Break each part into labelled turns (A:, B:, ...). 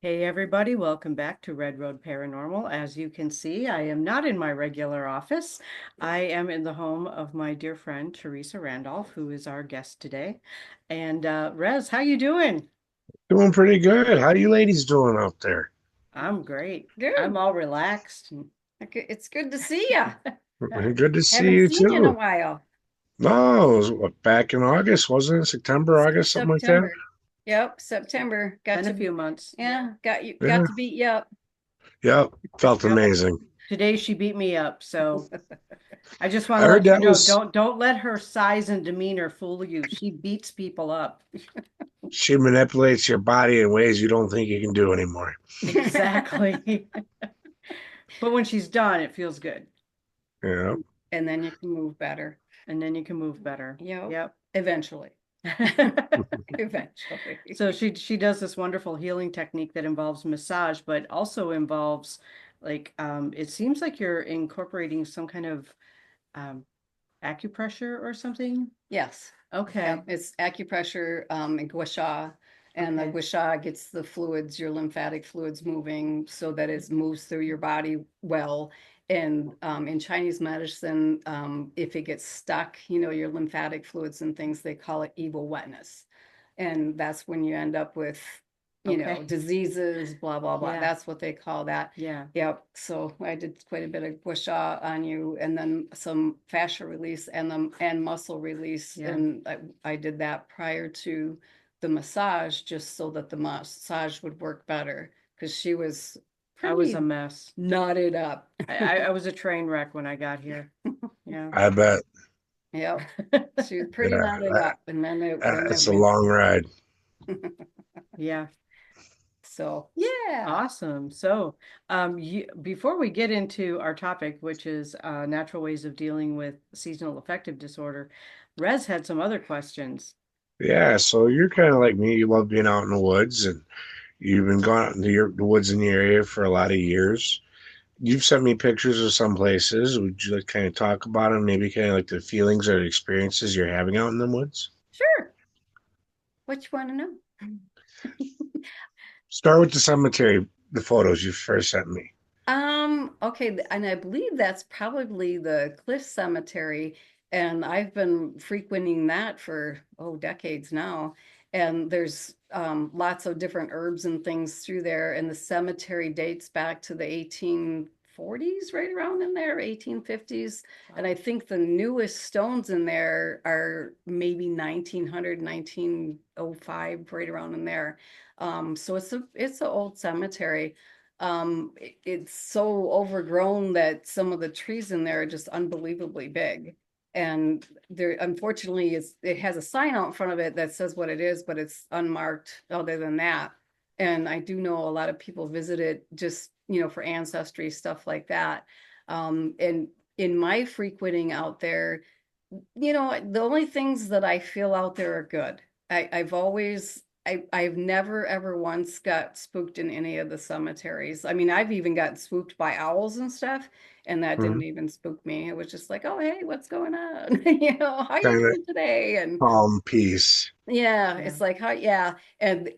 A: Hey everybody, welcome back to Red Road Paranormal. As you can see, I am not in my regular office. I am in the home of my dear friend Theresa Randolph, who is our guest today. And Rez, how you doing?
B: Doing pretty good. How you ladies doing out there?
A: I'm great. I'm
C: Good.
A: all relaxed.
C: Okay, it's good to see you.
B: Good to see
C: Haven't
B: you
C: seen you in a
B: too.
C: while.
B: No, it was back in August, wasn't it? September, August, something like that.
C: September. Yep, September.
A: Been a few months.
C: Got
B: Yeah.
C: to beat you up.
B: Yep. Felt
A: Yep.
B: amazing.
A: Today she beat me up, so I just want
B: I
A: to
B: heard
A: let you
B: that
A: know,
B: was
A: don't let her size and demeanor fool you. She beats people up.
B: she manipulates your body in ways you don't think you can do anymore.
A: Exactly. But when she's done, it feels good.
B: Yeah.
C: And then you can move better.
A: And then you can move better.
C: Yep.
A: Yep.
C: Eventually. Eventually.
A: So she does this wonderful healing technique that involves massage, but also involves like it seems like you're incorporating some kind of um acupressure or something.
C: Yes.
A: Okay.
C: Yep. It's acupressure, and gua sha. And the
A: Okay.
C: gua sha gets the fluids, your lymphatic fluids moving so that it moves through your body well. And in Chinese medicine, if it gets stuck, your lymphatic fluids and things, they call it evil wetness. And that's when you end up with,
A: Okay.
C: diseases, blah, blah, blah.
A: Yeah.
C: That's what they call that.
A: Yeah.
C: Yep. So I did quite a bit of gua sha on you, and then some fascia release and muscle release,
A: Yeah.
C: and I did that prior to the massage, just so that the massage would work better, because she was
A: I was a
C: pretty
A: mess.
C: knotted up.
A: I was a train wreck when I got here. Yeah.
B: I bet.
C: Yep. She was pretty
B: Yeah.
C: knotted up, and then it
B: It's a
C: went.
B: long ride.
A: Yeah.
C: So yeah.
A: Awesome. So, before we get into our topic, which is natural ways of dealing with seasonal affective disorder, Rez had some other questions.
B: Yeah, so you're kind of like me. You love being out in the woods, and you've been going out into the woods in the area for a lot of years. You've sent me pictures of some places. Would you like kind of talk about them? Maybe kind of like the feelings or experiences you're having out in the woods?
C: Sure. What you want to know?
B: Start with the cemetery, the photos you first sent me.
C: Okay, and I believe that's probably the Cliff Cemetery, and I've been frequenting that for decades now. And there's lots of different herbs and things through there, and the cemetery dates back to the 1840s, right around in there, 1850s. And I think the newest stones in there are maybe 1900, 1905, right around in there. So it's an old cemetery. It's so overgrown that some of the trees in there are just unbelievably big. And there, unfortunately, it has a sign out in front of it that says what it is, but it's unmarked other than that. And I do know a lot of people visit it just, for ancestry, stuff like that. And in my frequenting out there, the only things that I feel out there are good. I've never ever once got spooked in any of the cemeteries. I mean, I've even gotten spooked by owls and stuff, and that didn't
B: Hmm.
C: even spook me. It was just like, oh, hey, what's going on? How you
B: Kind of
C: doing today? And
B: calm peace.
C: yeah,
A: Yeah.
C: it's like, how, yeah. And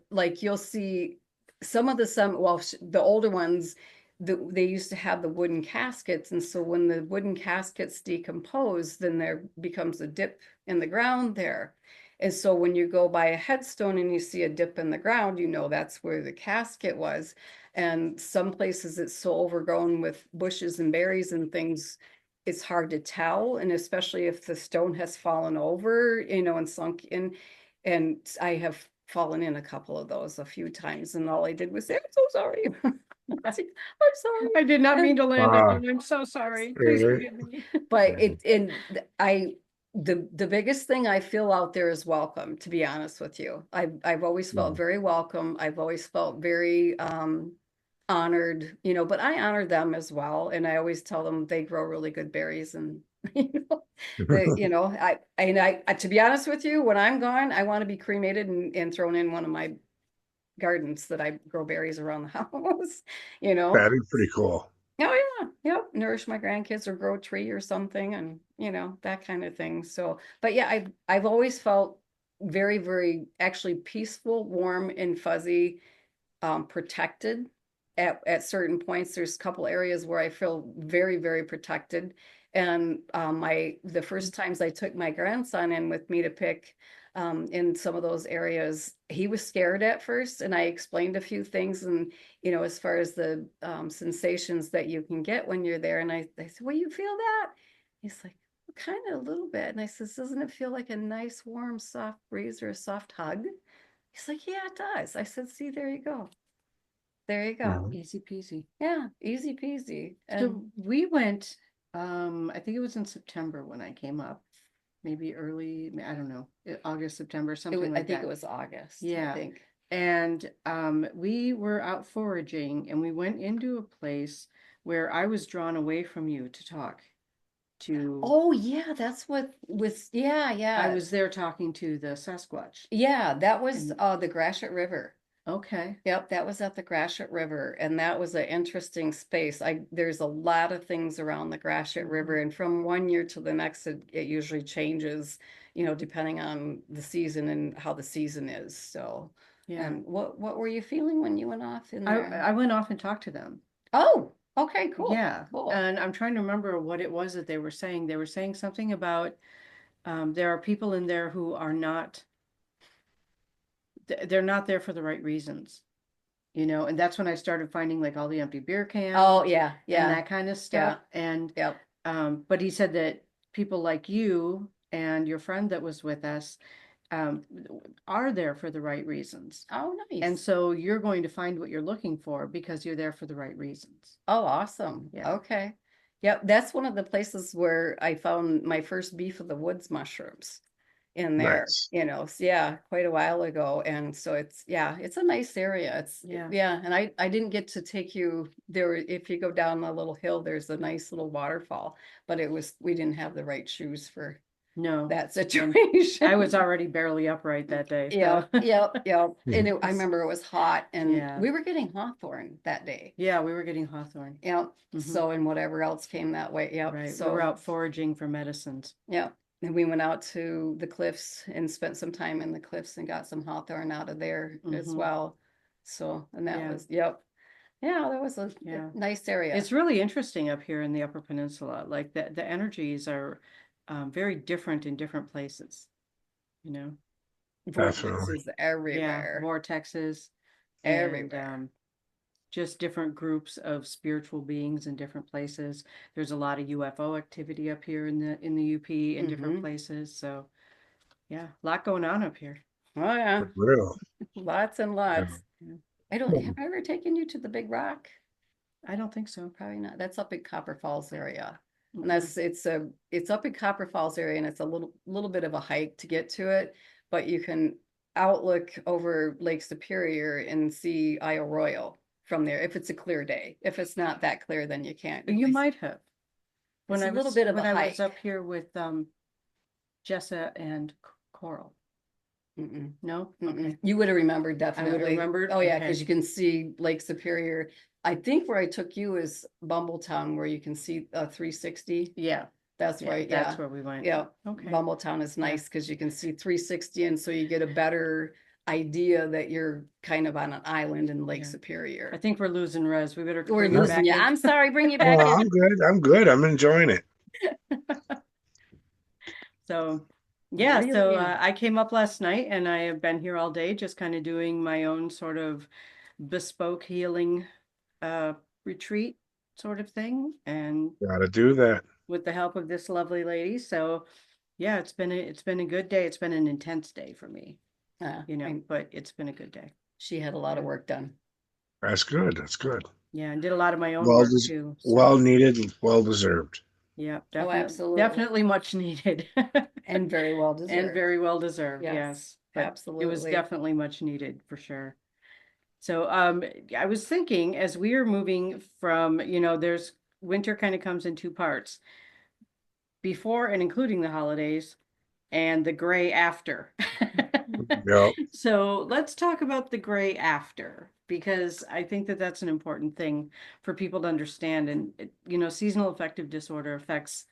C: like, you'll see the older ones, they used to have the wooden caskets. And so when the wooden caskets decompose, then there becomes a dip in the ground there. And so when you go by a headstone and you see a dip in the ground, that's where the casket was. And some places it's so overgrown with bushes and berries and things, it's hard to tell, and especially if the stone has fallen over, and sunk in. And I have fallen in a couple of those a few times, and all I did was say, I'm so sorry. I'm sorry.
A: I did not mean
C: And
A: to land on
B: Ah,
A: you. I'm so sorry. Please
B: right.
A: forgive me.
C: but it and I the biggest thing I feel out there is welcome, to be honest with you. I've always felt very welcome. I've always felt very honored, but I honor them as well. And I always tell them they grow really good berries, and you know, to be honest with you, when I'm gone, I want to be cremated and thrown in one of my gardens that I grow berries around the house, you know.
B: That'd be pretty cool.
C: Oh yeah, yep. Nourish my grandkids or grow a tree or something, and that kind of thing. So, but yeah, I've always felt very, very actually peaceful, warm, and fuzzy protected at certain points. There's a couple areas where I feel very, very protected. And the first times I took my grandson in with me to pick in some of those areas, he was scared at first, and I explained a few things, and as far as the sensations that you can get when you're there, and I said, "Well, you feel that?" He's like, well, kind of a little bit, and I says, "Doesn't it feel like a nice, warm, soft breeze or a soft hug?" He's like, "Yeah, it does." I said, "See, there you go. There you go.
B: Mhm.
A: Easy peasy.
C: Yeah, easy peasy."
A: So
C: And
A: we went, I think it was in September when I came up, maybe early, I don't know, August, September, something
C: I
A: like
C: think it
A: that.
C: was August, I
A: Yeah.
C: think.
A: And we were out foraging and we went into a place where I was drawn away from you to talk to.
C: Oh, yeah, that's what was, yeah,
A: I
C: yeah.
A: was there talking to the Sasquatch.
C: Yeah, that was
A: And
C: the Gratiot River.
A: okay.
C: Yep, that was at the Gratiot River, and that was an interesting space. There's a lot of things around the Gratiot River,
A: Mhm.
C: and from one year to the next, it usually changes, depending on the season and how the season is. So,
A: Yeah.
C: and what were you feeling when you went off in
A: I
C: there?
A: I went off and talked to them.
C: Oh, okay, cool,
A: Yeah.
C: cool.
A: And I'm trying to remember what it was that they were saying. They were saying something about there are people in there who are not, they're not there for the right reasons, and that's when I started finding like all the empty beer cans
C: Oh, yeah,
A: and
C: yeah,
A: that kind of stuff.
C: yeah,
A: And
C: yep.
A: but he said that people like you and your friend that was with us um, are there for the right reasons.
C: Oh,
A: And
C: nice.
A: so you're going to find what you're looking for because you're there for the right reasons.
C: Oh, awesome.
A: Yeah.
C: Okay. Yep, that's one of the places where I found my first beef of the woods mushrooms in there,
B: Nice.
C: so yeah, quite a while ago. And so it's a nice area.
A: Yeah.
C: Yeah, and I didn't get to take you there. If you go down a little hill, there's a nice little waterfall, but we didn't have the right shoes for
A: No.
C: that
A: And I was
C: situation.
A: already barely upright that day.
C: Yeah,
A: So
C: yeah, yeah. And
B: Mhm.
C: I remember it was hot, and
A: yeah.
C: we were getting hawthorn that day.
A: Yeah, we were getting hawthorn.
C: Yep.
A: Hmm.
C: So, and whatever else came that way. Yep.
A: Right. We were
C: So,
A: out foraging for medicines.
C: yep. And we went out to the cliffs and spent some time in the cliffs and got some hawthorn out of there as
A: Hmm.
C: well. So, and that
A: Yeah.
C: was, yep. Yeah, that was a
A: Yeah.
C: nice area.
A: It's really interesting up here in the Upper Peninsula. Like the energies are very different in different places, you know?
B: Definitely.
C: Vortexes
A: Yeah,
C: everywhere,
A: vortexes and
C: everywhere.
A: just different groups of spiritual beings in different places. There's a lot of UFO activity up here in the UP in different
C: Mm-hmm.
A: places. So yeah, a lot going on up here.
C: Oh, yeah.
B: For real.
C: Lots and
B: Yeah.
C: lots. Have I ever taken you to the Big Rock?
A: I don't think so.
C: Probably not. That's up in Copper Falls area. And
A: Mm-mm.
C: it's up in Copper Falls area, and it's a little bit of a hike to get to it, but you can outlook over Lake Superior and see Isle Royale from there if it's a clear day. If it's not that clear, then you can't
A: You
C: really see.
A: might have
C: It's a little bit of a
A: when I was
C: hike.
A: up here with Jessa and Coral.
C: Mm-mm.
A: No?
C: Mm-mm.
A: Okay.
C: You would have remembered
A: I would have
C: definitely.
A: remembered.
C: Oh yeah,
A: Okay.
C: because you can see Lake Superior. I think where I took you is Bumbletown, where you can see 360.
A: Yeah.
C: That's
A: Yeah,
C: right.
A: that's
C: Yeah.
A: where we went.
C: Yeah.
A: Okay.
C: Bumbletown is nice because you can see 360, and so you get a better idea that you're kind of on an island in Lake
A: Yeah. I
C: Superior.
A: think we're losing Res. We better
C: We're
A: bring her
C: losing
A: back
C: you.
A: in.
C: I'm sorry, bring you back
B: Well,
C: in.
B: I'm good. I'm good. I'm enjoying it.
A: So, yeah,
C: Reel it
A: so
C: in.
A: I came up last night and I have been here all day just kind of doing my own sort of bespoke healing uh retreat sort of thing and
B: Gotta do that.
A: with the help of this lovely lady. So, yeah, it's been a good day. It's been an intense day for me,
C: And
A: but it's been a good day.
C: she had a lot of
A: Yeah.
C: work done.
B: That's good. That's good.
A: Yeah, and did a lot of my own
B: Well,
A: work too. So,
B: well needed and well deserved.
A: yeah,
C: Oh,
A: definitely
C: absolutely.
A: definitely much needed.
C: And very well
A: And
C: deserved.
A: very well deserved,
C: Yes,
A: yes. But it was
C: absolutely.
A: definitely much needed for sure. So I was thinking as we are moving from, there's winter kind of comes in two parts, before and including the holidays, and the gray after.
B: Yep.
A: So let's talk about the gray after, because I think that that's an important thing for people to understand. And, seasonal affective disorder affects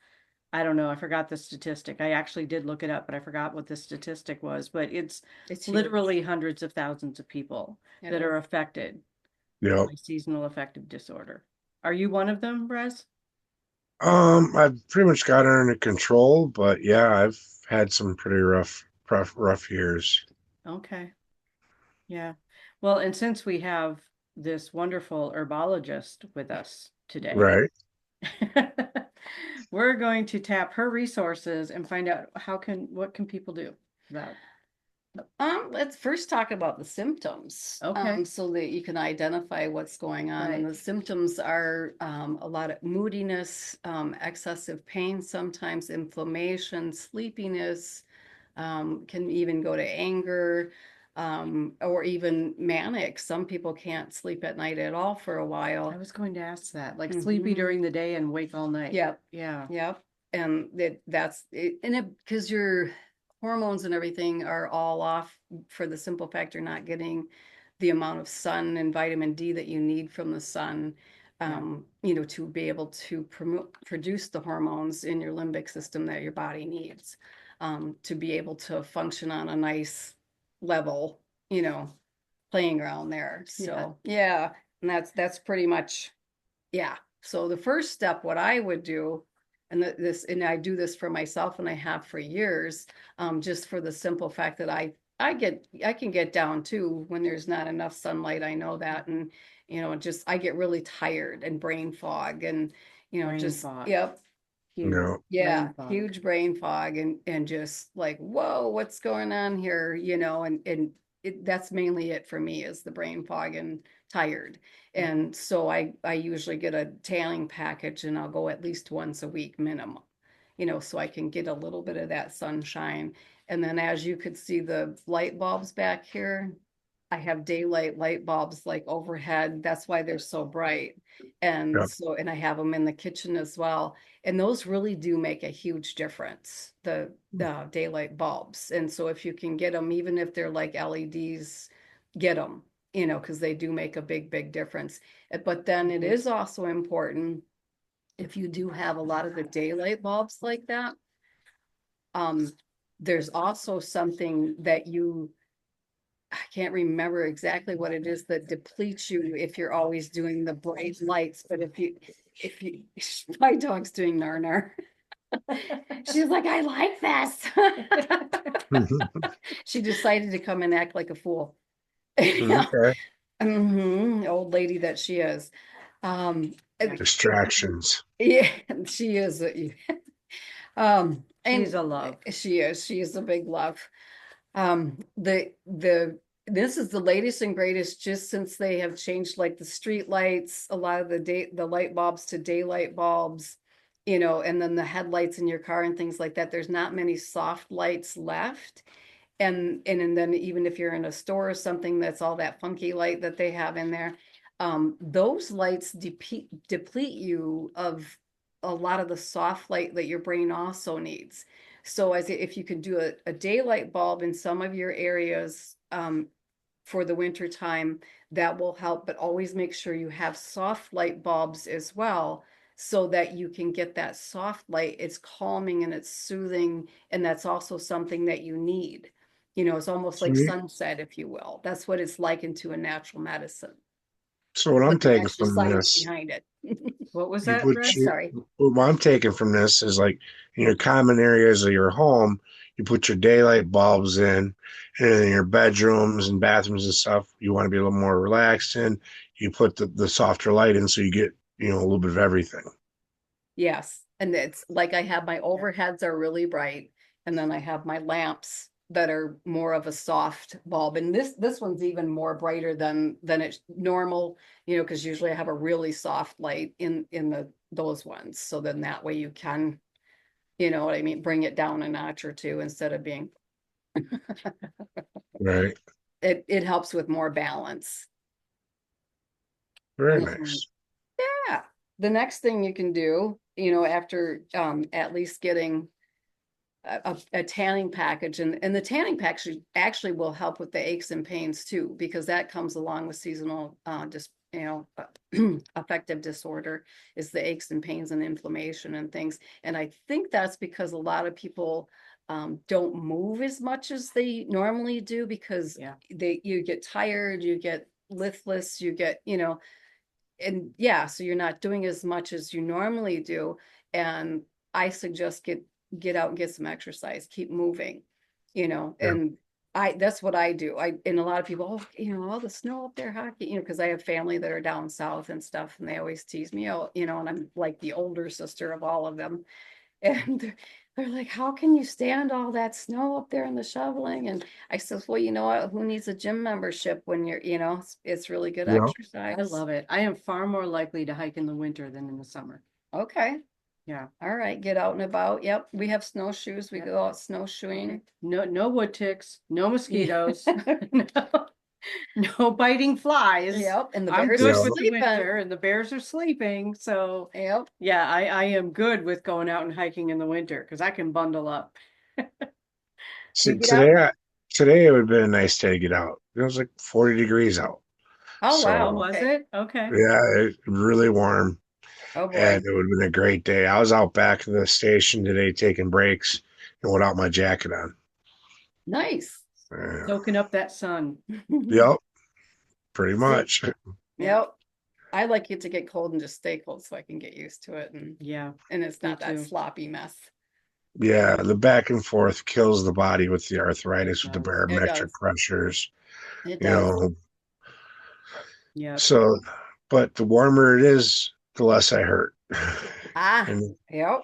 A: I don't know, I forgot the statistic. I actually did look it up, but I forgot what the statistic was. But it's
C: It's huge.
A: literally hundreds of thousands of people that are affected
B: Yep.
A: by seasonal affective disorder. Are you one of them, Brez?
B: I've pretty much got it under control, but yeah, I've had some pretty rough years.
A: Okay. Yeah. Well, and since we have this wonderful herbologist with us today,
B: Right.
A: we're going to tap her resources and find out what can people do about.
C: Let's first talk about the symptoms,
A: Okay.
C: so that you can identify what's going on. And
A: Right.
C: the symptoms are a lot of moodiness, excessive pain, sometimes inflammation, sleepiness, can even go to anger, or even manic. Some people can't sleep at night at all for a while.
A: I was going to ask that, like sleepy during the day and wake all night.
C: Yep.
A: Yeah.
C: Yep. And that's it, and it because your hormones and everything are all off for the simple fact you're not getting the amount of sun and vitamin D that you need from the sun, to be able to produce the hormones in your limbic system that your body needs, to be able to function on a nice level, playing around there. So yeah, and that's pretty much, yeah. So the first step, what I would do, and I do this for myself and I have for years, just for the simple fact that I can get down too when there's not enough sunlight. I know that. And, just, I get really tired and brain fog and,
A: Brain fog.
C: yep.
A: Huge.
B: No.
C: Yeah,
A: Brain fog.
C: huge brain fog and just like, whoa, what's going on here? That's mainly it for me, is the brain fog and tired. And so I usually get a tanning package and I'll go at least once a week minimum, so I can get a little bit of that sunshine. And then, as you could see, the light bulbs back here, I have daylight light bulbs like overhead. That's why they're so bright. And
B: Yep.
C: so, and I have them in the kitchen as well. And those really do make a huge difference, the daylight bulbs. And so if you can get them, even if they're like LEDs, get them, because they do make a big, big difference. But then it is also important, if you do have a lot of the daylight bulbs like that, there's also something that I can't remember exactly what it is that depletes you if you're always doing the bright lights. But if you, my dog's doing nar. She's like, I like this. She decided to come and act like a fool.
B: Okay.
C: Old lady that she is.
B: Distractions.
C: Yeah, she is. And
A: She's a love.
C: She is. She is a big love. This is the latest and greatest, just since they have changed like the street lights, a lot of the light bulbs to daylight bulbs, and then the headlights in your car and things like that. There's not many soft lights left. And then even if you're in a store or something, that's all that funky light that they have in there. Those lights deplete you of a lot of the soft light that your brain also needs. So if you can do a daylight bulb in some of your areas, for the winter time, that will help. But always make sure you have soft light bulbs as well, so that you can get that soft light. It's calming and it's soothing, and that's also something that you need. It's almost like
B: See?
C: sunset, if you will. That's what it's likened to in natural medicine.
B: So what I'm
C: But the
B: taking
C: extra
B: from
C: science
B: this,
C: behind it.
A: What was
B: you
A: that,
B: put
A: Brez?
B: your,
C: Sorry.
B: what I'm taking from this is like in your common areas of your home, you put your daylight bulbs in, and in your bedrooms and bathrooms and stuff, you want to be a little more relaxed in. You put the softer light in, so you get a little bit of everything.
C: Yes. And it's like I have my overheads are really bright, and then I have my lamps that are more of a soft bulb. And this one's even more brighter than it's normal, because usually I have a really soft light in those ones. So then that way you can, what I mean, bring it down a notch or two instead of being,
B: Right.
C: it helps with more balance.
B: Very
C: Mhm.
B: nice.
C: Yeah. The next thing you can do, after at least getting a tanning package, and the tanning package actually will help with the aches and pains too, because that comes along with seasonal affective disorder is the aches and pains and inflammation and things. And I think that's because a lot of people don't move as much as they normally do because you get tired, you get listless, you get, and so you're not doing as much as you normally do. And I suggest get out and get some exercise, keep moving,
B: Yeah.
C: and that's what I do. And a lot of people, all the snow up there, hockey, because I have family that are down south and stuff, and they always tease me out, and I'm like the older sister of all of them. And they're like, how can you stand all that snow up there and the shoveling? And I says, well, you know what? Who needs a gym membership when you're, it's really good
B: Yeah.
C: exercise.
A: I love it. I am far more likely to hike in the winter than in the summer.
C: Okay.
A: Yeah.
C: All right. Get out and about. Yep. We have snowshoes. We go out snowshoeing.
A: No wood ticks, no mosquitoes, no biting flies.
C: Yep. And the
A: I'm
C: bears
A: good
C: are
A: with the
C: sleeping.
A: winter, and the bears are sleeping. So
C: Yep.
A: yeah, I am good with going out and hiking in the winter because I can bundle up.
B: See,
C: We get out.
B: today it would have been a nice day to get out. It was like 40 degrees out.
C: Oh,
B: So,
C: wow.
A: Was
C: Okay.
A: it? Okay.
B: yeah, it really warm.
C: Oh,
B: And
C: boy.
B: it would have been a great day. I was out back in the station today taking breaks and without my jacket on.
C: Nice.
A: Soaking up that sun.
B: Yep, pretty
C: See,
B: much.
C: yep. I like it to get cold and just stay cold so I can get used to it. And it's
A: me
C: not that
A: too.
C: sloppy mess.
B: Yeah, the back and forth kills the body with the arthritis, with the
A: does.
C: It
B: barometric
C: does.
B: pressures,
C: It
B: you
C: does.
B: know.
A: Yeah.
B: So, but the warmer it is, the less I hurt.
C: Ah,
B: And
C: yep.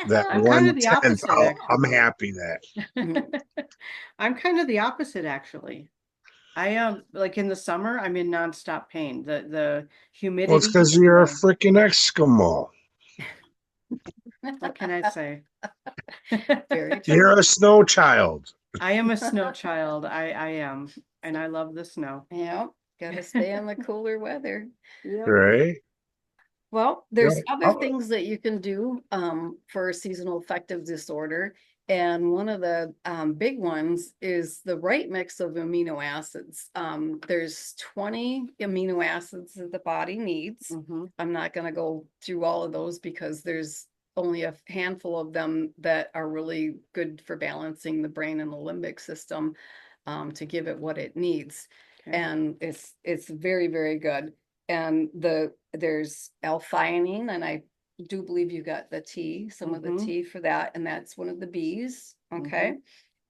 B: that
A: I'm kind of
B: one
A: the
B: tenth,
A: opposite,
B: I'm
A: actually.
B: happy that.
A: I'm kind of the opposite, actually. I am like in the summer, I'm in nonstop pain. The
B: Well, it's
A: humidity
B: because
A: and
B: you're a
A: the
B: freaking Eskimo.
A: what can I say?
C: Very true.
B: You're a snow child,
A: I am a snow child. I am, and I love the snow.
C: Yep. Gotta stay in the cooler weather.
A: Yep.
B: right?
C: Well,
B: Yeah.
C: there's other things that you can do for seasonal affective disorder. And one of the big ones is the right mix of amino acids. There's 20 amino acids that the body needs. I'm not going to go through all of those because there's only a handful of them that are really good for balancing the brain and the limbic system to give it what it needs.
A: Okay.
C: And it's very, very good. And there's L-theanine, and I do believe you got the T, some of the T for that, and that's one of the B's. Okay.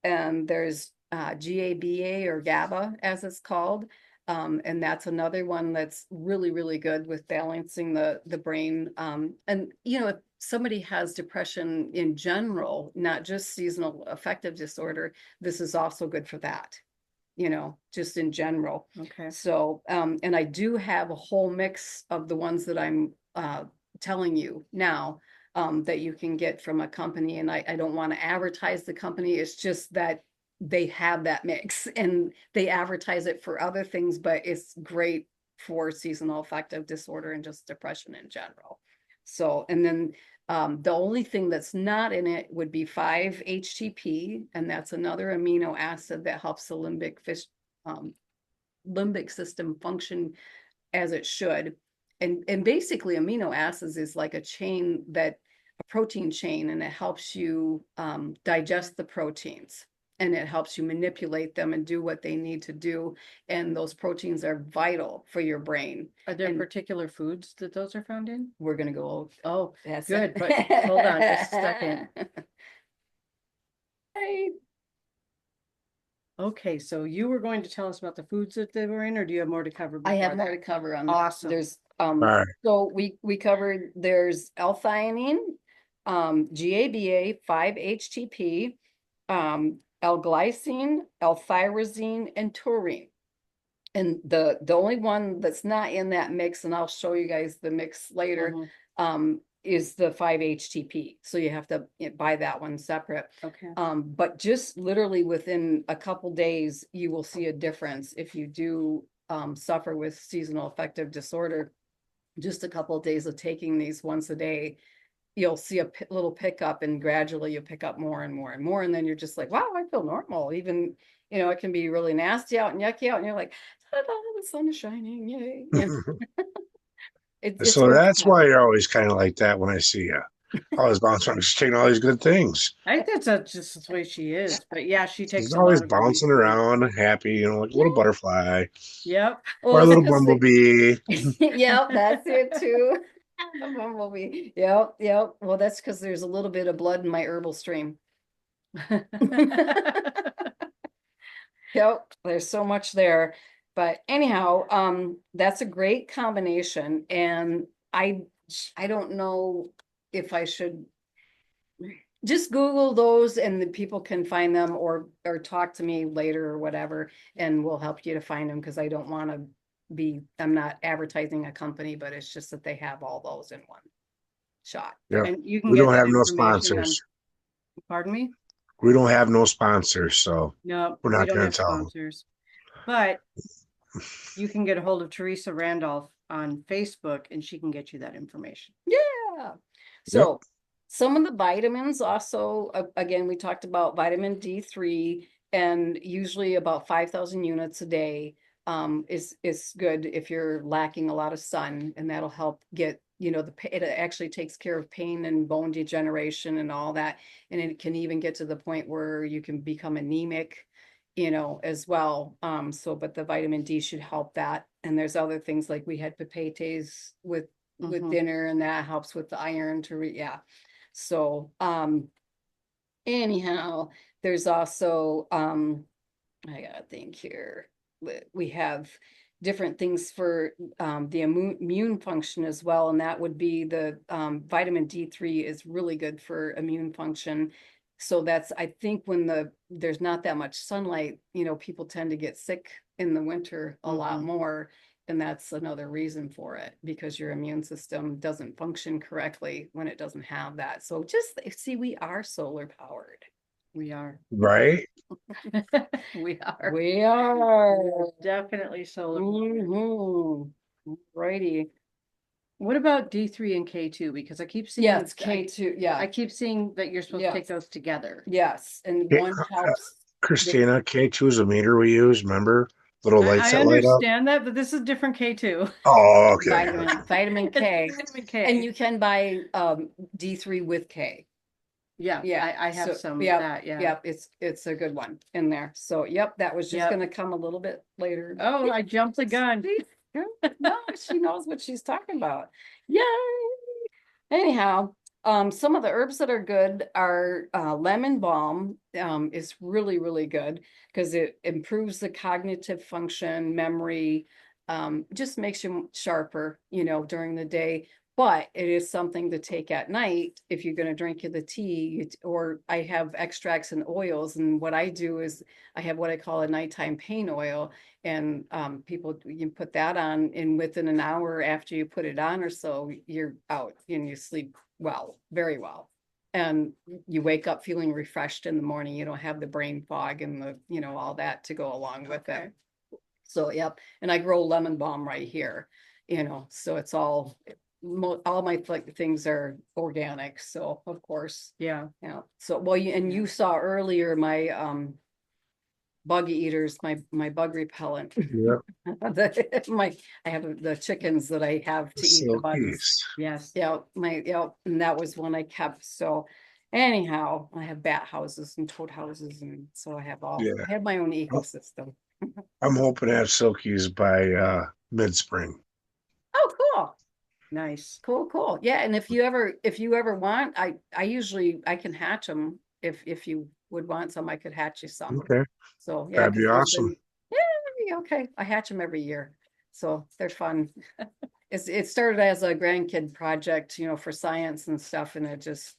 C: And there's GABA or GABA as it's called. And that's another one that's really, really good with balancing the brain. And if somebody has depression in general, not just seasonal affective disorder, this is also good for that. Just in general.
A: Okay.
C: So, and I do have a whole mix of the ones that I'm telling you now that you can get from a company. And I don't want to advertise the company. It's just that they have that mix and they advertise it for other things, but it's great for seasonal affective disorder and just depression in general. So, and then the only thing that's not in it would be 5-HTP, and that's another amino acid that helps the limbic system function as it should. And basically amino acids is like a protein chain, and it helps you digest the proteins. And it helps you manipulate them and do what they need to do. And those proteins are vital for your brain.
A: Are there particular foods that those are found in?
C: We're going to go.
A: Oh, that's good. But hold on just a second.
C: Right.
A: Okay, so you were going to tell us about the foods that they were in, or do you have more to cover?
C: I have more to cover on that.
A: Awesome.
C: There's
B: All right.
C: so we covered there's L-theanine, GABA, 5-HTP, L-glycine, L-tyrosine, and taurine. And the only one that's not in that mix, and I'll show you guys the mix later, is the 5-HTP. So you have to buy that one separate.
A: Okay.
C: But just literally within a couple days, you will see a difference if you do suffer with seasonal affective disorder. Just a couple of days of taking these once a day, you'll see a little pickup, and gradually you pick up more and more and more. And then you're just like, wow, I feel normal. Even, it can be really nasty out and yucky out. And you're like, ta-da, the sun is shining. Yay. It's
B: So
C: good
B: that's
C: stuff.
B: why you're always kind of like that when I see you. Always bouncing around, she's taking all these good things.
A: I think that's just the way she is. But yeah, she
B: She's
A: takes a
B: always
A: lot of really
B: bouncing
A: good.
B: around, happy, like a
C: Yeah.
B: little butterfly
A: Yep.
B: or
C: Well,
B: a
C: it's
B: little
C: because
B: bumblebee.
C: yep, that's it too. The bumblebee. Yep, yep. Well, that's because there's a little bit of blood in my herbal stream. Yep, there's so much there. But anyhow, that's a great combination. And I don't know if I should just Google those, and the people can find them, or talk to me later or whatever, and we'll help you to find them, because I don't want to I'm not advertising a company, but it's just that they have all those in one shot
B: Yep.
C: there.
A: And you can
B: We
A: get
B: don't
A: that
B: have no
A: information on,
B: sponsors.
A: pardon me?
B: We don't have no sponsors, so
A: No,
B: we're
A: we
B: not
A: don't
B: going
A: have
B: to tell them.
A: sponsors. But you can get a hold of Theresa Randolph on Facebook and she can get you that information.
C: Yeah.
B: Yep.
C: So some of the vitamins also, again, we talked about vitamin D3, and usually about 5,000 units a day is good if you're lacking a lot of sun, and that'll help get, it actually takes care of pain and bone degeneration and all that. And it can even get to the point where you can become anemic, as well. But the vitamin D should help that. And there's other things, like we had papates with dinner, and that helps with the iron yeah. So anyhow, there's also I gotta think here. We have different things for the immune function as well, and that would be the vitamin D3 is really good for immune function. So that's, I think, when there's not that much sunlight, people tend to get sick in the winter a lot more. And that's another reason for it, because your immune system doesn't function correctly when it doesn't have that. So just see, we are solar powered.
A: We are.
B: Right?
A: We are.
C: We are.
A: Definitely solar.
C: Righty.
A: What about D3 and K2? Because I keep seeing
C: Yeah, it's K2. Yeah.
A: I keep seeing that you're supposed to take those together.
C: Yes. And
B: Yeah,
C: one helps.
B: Christina, K2 is a meter we use, remember? Little lights
A: I
B: that light up.
A: understand that, but this is different K2.
B: Oh, okay.
C: Vitamin K.
A: Vitamin K.
C: And you can buy D3 with K.
A: Yeah,
C: Yeah.
A: I have
C: So,
A: some of
C: yeah,
A: that. Yeah.
C: Yep. It's a good one in there. So, yep, that was just
A: Yep.
C: going to come a little bit later.
A: Oh, I jumped the gun.
C: No, she knows what she's talking about. Yay! Anyhow, some of the herbs that are good are lemon balm is really, really good, because it improves the cognitive function, memory, just makes you sharper, during the day. But it is something to take at night if you're going to drink the tea. Or I have extracts and oils, and what I do is I have what I call a nighttime pain oil, and people, you can put that on, and within an hour after you put it on or so, you're out and you sleep well, very well. And you wake up feeling refreshed in the morning. You don't have the brain fog and all that to go along with it. So, yep. And I grow lemon balm right here, so it's all my things are organic. So, of course.
A: Yeah.
C: Yeah. So, well, you saw earlier my bug eaters, my bug repellent.
B: Yeah.
C: I have the chickens that I have to eat the bugs.
A: Yes.
C: Yeah, and that was one I kept. So anyhow, I have bat houses and toad houses, and so
B: Yeah.
C: I have my own ecosystem.
B: I'm hoping to have silkies by mid-spring.
C: Oh, cool.
A: Nice.
C: Cool. Yeah, and if you ever want, I usually I can hatch them. If you would want some, I could hatch you some.
B: Okay.
C: So yeah,
B: That'd be
C: because there's
B: awesome.
C: yeah, okay. I hatch them every year, so they're fun. It started as a grandkid project, for science and stuff, and it just,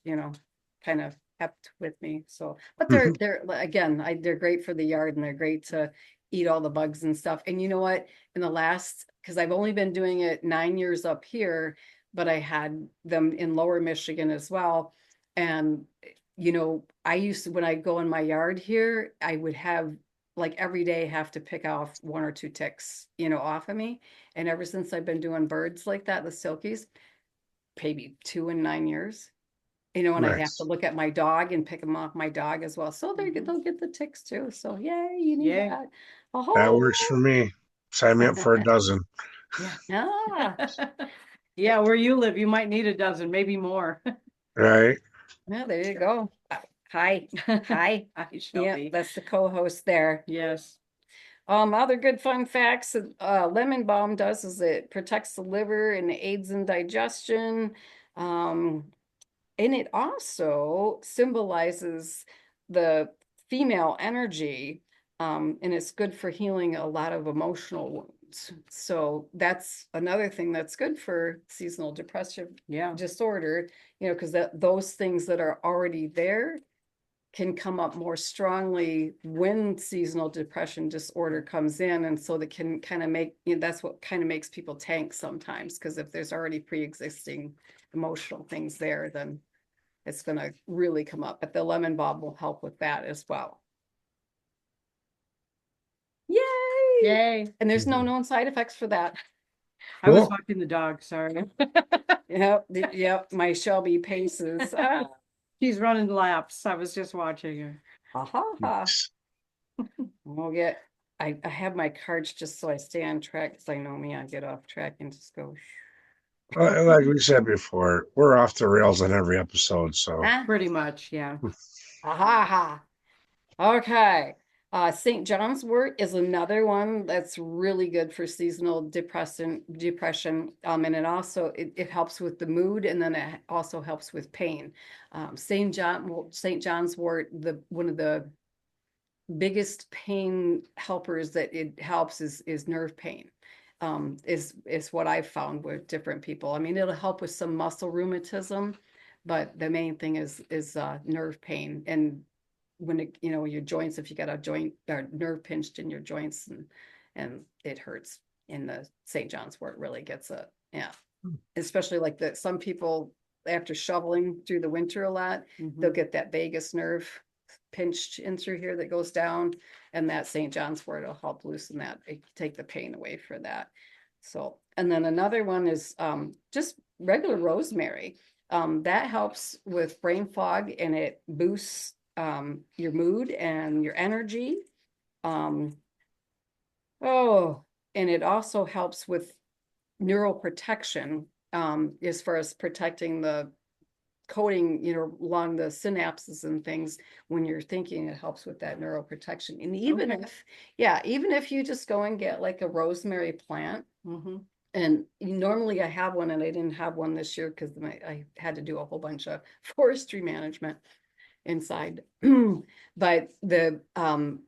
C: kind of kept with me. So, but they're again, they're great for the yard, and they're great to eat all the bugs and stuff. And you know what? In the last, because I've only been doing it 9 years up here, but I had them in Lower Michigan as well. And I used to, when I go in my yard here, I would have, like, every day have to pick off one or two ticks, off of me. And ever since I've been doing birds like that, the silkies, maybe 2 in 9 years, And I'd have to
B: Nice.
C: look at my dog and pick them off my dog as well. So they'll get the ticks too. So yay, you need
A: Yay.
C: that.
B: That works for
C: Oh,
B: me. Sign me up for a dozen.
A: Yeah.
C: yeah.
A: Yeah, where you live, you might need a dozen, maybe more.
B: Right?
C: Yeah, there you go. Hi. Hi.
A: I
C: Yeah,
A: Shelby.
C: that's the co-host there.
A: Yes.
C: Other good fun facts lemon balm does is it protects the liver and aids in digestion. Um, and it also symbolizes the female energy, and it's good for healing a lot of emotional wounds. So that's another thing that's good for seasonal depressive
A: Yeah.
C: disorder, because those things that are already there can come up more strongly when seasonal depression disorder comes in. And so that can kind of make, that's what kind of makes people tank sometimes, because if there's already pre-existing emotional things there, then it's going to really come up. But the lemon balm will help with that as well. Yay!
A: Yay.
C: And there's no known side effects for that.
A: I was
B: Cool.
A: walking the dog, sorry.
C: Yep, my Shelby paces.
A: She's running laps. I was just watching her.
B: Nice.
C: We'll get, I have my cards just so I stay on track, because I know me, I get off track and just go.
B: Like we said before, we're off the rails on every episode. So
A: Pretty much, yeah.
C: Okay. St. John's wort is another one that's really good for seasonal depression. And it helps with the mood, and then it also helps with pain. St. John's wort, one of the biggest pain helpers that it helps is nerve pain. Is what I've found with different people. I mean, it'll help with some muscle rheumatism, but the main thing is nerve pain. And when your joints, if you got a joint or nerve pinched in your joints, and it hurts, in the St. John's wort really gets it. Yeah, especially like that. Some people, after shoveling through the winter a lot, they'll get that vagus nerve pinched in through here that goes down, and that St. John's wort will help loosen that, take the pain away for that. So, and then another one is just regular rosemary. That helps with brain fog, and it boosts your mood and your energy. And it also helps with neuroprotection, as far as protecting the coding, along the synapses and things. When you're thinking, it helps with that neuroprotection. And even if you just go and get like a rosemary plant, and normally I have one, and I didn't have one this year because I had to do a whole bunch of forestry management inside. But the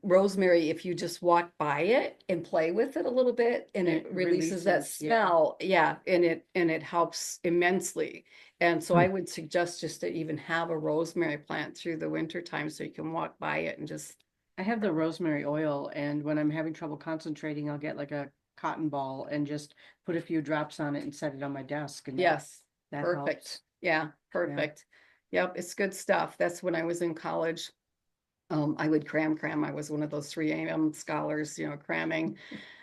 C: rosemary, if you just walk by it and play with it a little bit, and it releases that smell, and it helps immensely. And so I would suggest just to even have a rosemary plant through the winter time, so you can walk by it and just.
A: I have the rosemary oil, and when I'm having trouble concentrating, I'll get like a cotton ball and just put a few drops on it and set it on my desk. And
C: Yes,
A: that
C: perfect.
A: helps.
C: Yeah, perfect. Yep, it's good stuff. That's when I was in college. I would cram. I was one of those 3 a.m. scholars, cramming.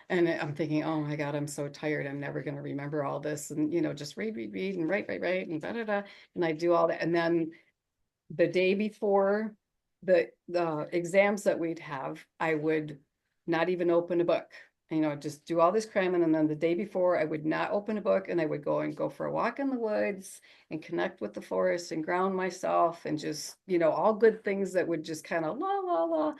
C: And I'm thinking, oh my God, I'm so tired. I'm never going to remember all this. And, just read, and write, and da, da, da. And I do all that. And then the day before the exams that we'd have, I would not even open a book. Just do all this cramming, and then the day before I would not open a book, and I would go for a walk in the woods and connect with the forest and ground myself, and just all good things that would just kind of la la la.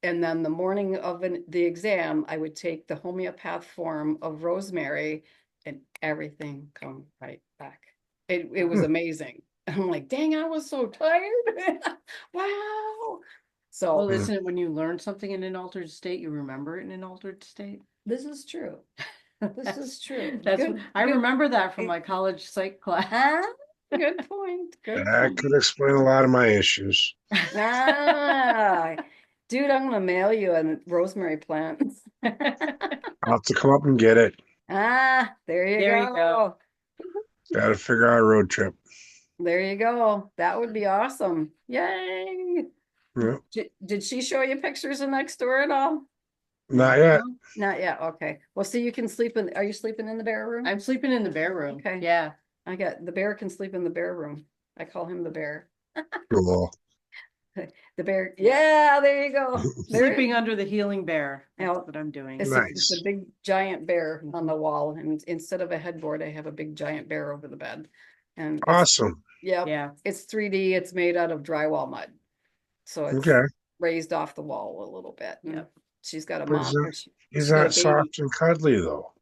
C: And then the morning of the exam, I would take the homeopath form of rosemary, and everything come right back. It was amazing. I'm like, dang, I was so tired. Wow. So
A: Well, isn't it when you learn something in an altered state, you remember it in an altered state?
C: this is true. This is true.
A: I remember that from my college psych class.
C: Good point.
B: That could explain a lot of my issues.
C: Dude, I'm gonna mail you a rosemary plant.
B: I'll have to come up and get it.
C: There you go.
B: Got to figure out a road trip.
C: There you go. That would be awesome. Yay.
B: Yeah.
C: Did she show you pictures of next door at all?
B: Not yet.
C: Not yet. Okay. Well, so you can sleep are you sleeping in the bear room?
A: I'm sleeping in the bear room.
C: Okay.
A: Yeah.
C: The bear can sleep in the bear room. I call him the bear.
B: Cool.
C: The bear. Yeah, there you go.
A: Sleeping under the healing bear. That's
C: Yeah.
A: what I'm doing.
C: It's
B: Nice.
C: a big giant bear on the wall, and instead of a headboard, I have a big giant bear over the bed. And it's
B: Awesome.
A: Yeah.
C: it's 3D. It's made out of drywall mud, so it's
B: Okay.
C: raised off the wall a little bit. And
A: Yep.
C: she's got a
B: But
C: mom, or
B: he's
C: she's got a
B: not
C: baby.
B: soft and cuddly though.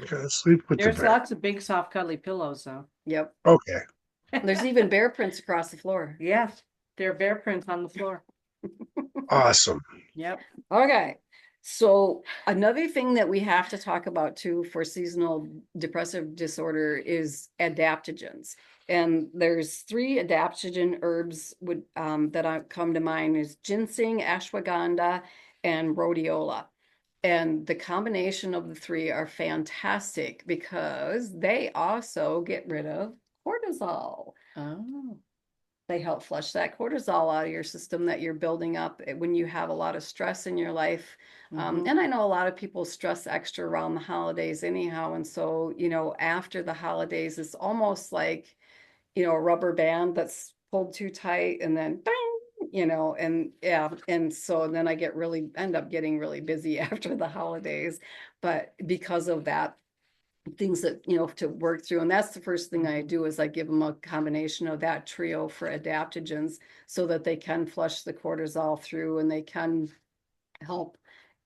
B: Okay, sleep with the
A: There's
B: bear.
A: lots of big, soft, cuddly pillows, though.
C: Yep.
B: Okay.
C: There's even bear prints across the floor.
A: Yes, there are bear prints on the floor.
B: Awesome.
A: Yep.
C: Okay. So another thing that we have to talk about too for seasonal depressive disorder is adaptogens. And there's 3 adaptogen herbs that come to mind is ginseng, ashwagandha, and rhodiola. And the combination of the 3 are fantastic because they also get rid of cortisol.
A: Oh.
C: They help flush that cortisol out of your system that you're building up when you have a lot of stress in your life. And I know a lot of people stress extra around the holidays anyhow. And so, after the holidays, it's almost like, a rubber band that's pulled too tight and then bang, and yeah. And so then I end up getting really busy after the holidays. But because of that, things that to work through, and that's the first thing I do is I give them a combination of that trio for adaptogens so that they can flush the cortisol through and they can help.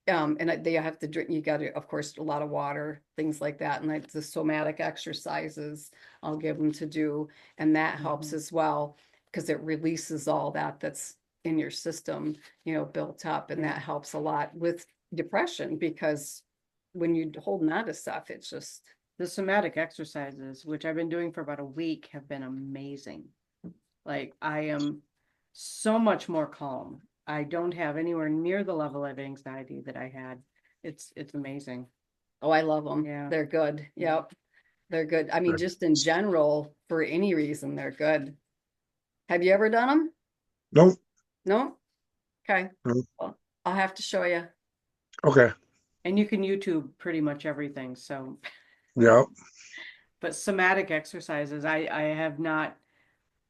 C: And they have to drink, you got to, of course, a lot of water, things like that, and the somatic exercises I'll give them to do, and that helps as well because it releases all that's in your system built up, and that helps a lot with depression because when you're holding on to stuff, it's just
A: the somatic exercises, which I've been doing for about a week, have been amazing. Like I am so much more calm. I don't have anywhere near the level of anxiety that I had. It's amazing.
C: Oh, I love them.
A: Yeah.
C: They're good. Yep. They're good. I mean, just in general, for any reason, they're good. Have you ever done them?
B: Nope.
C: No? Okay.
B: Nope.
C: Well, I'll have to show you.
B: Okay.
A: And you can YouTube pretty much everything. So,
B: Yep.
A: but somatic exercises, I have not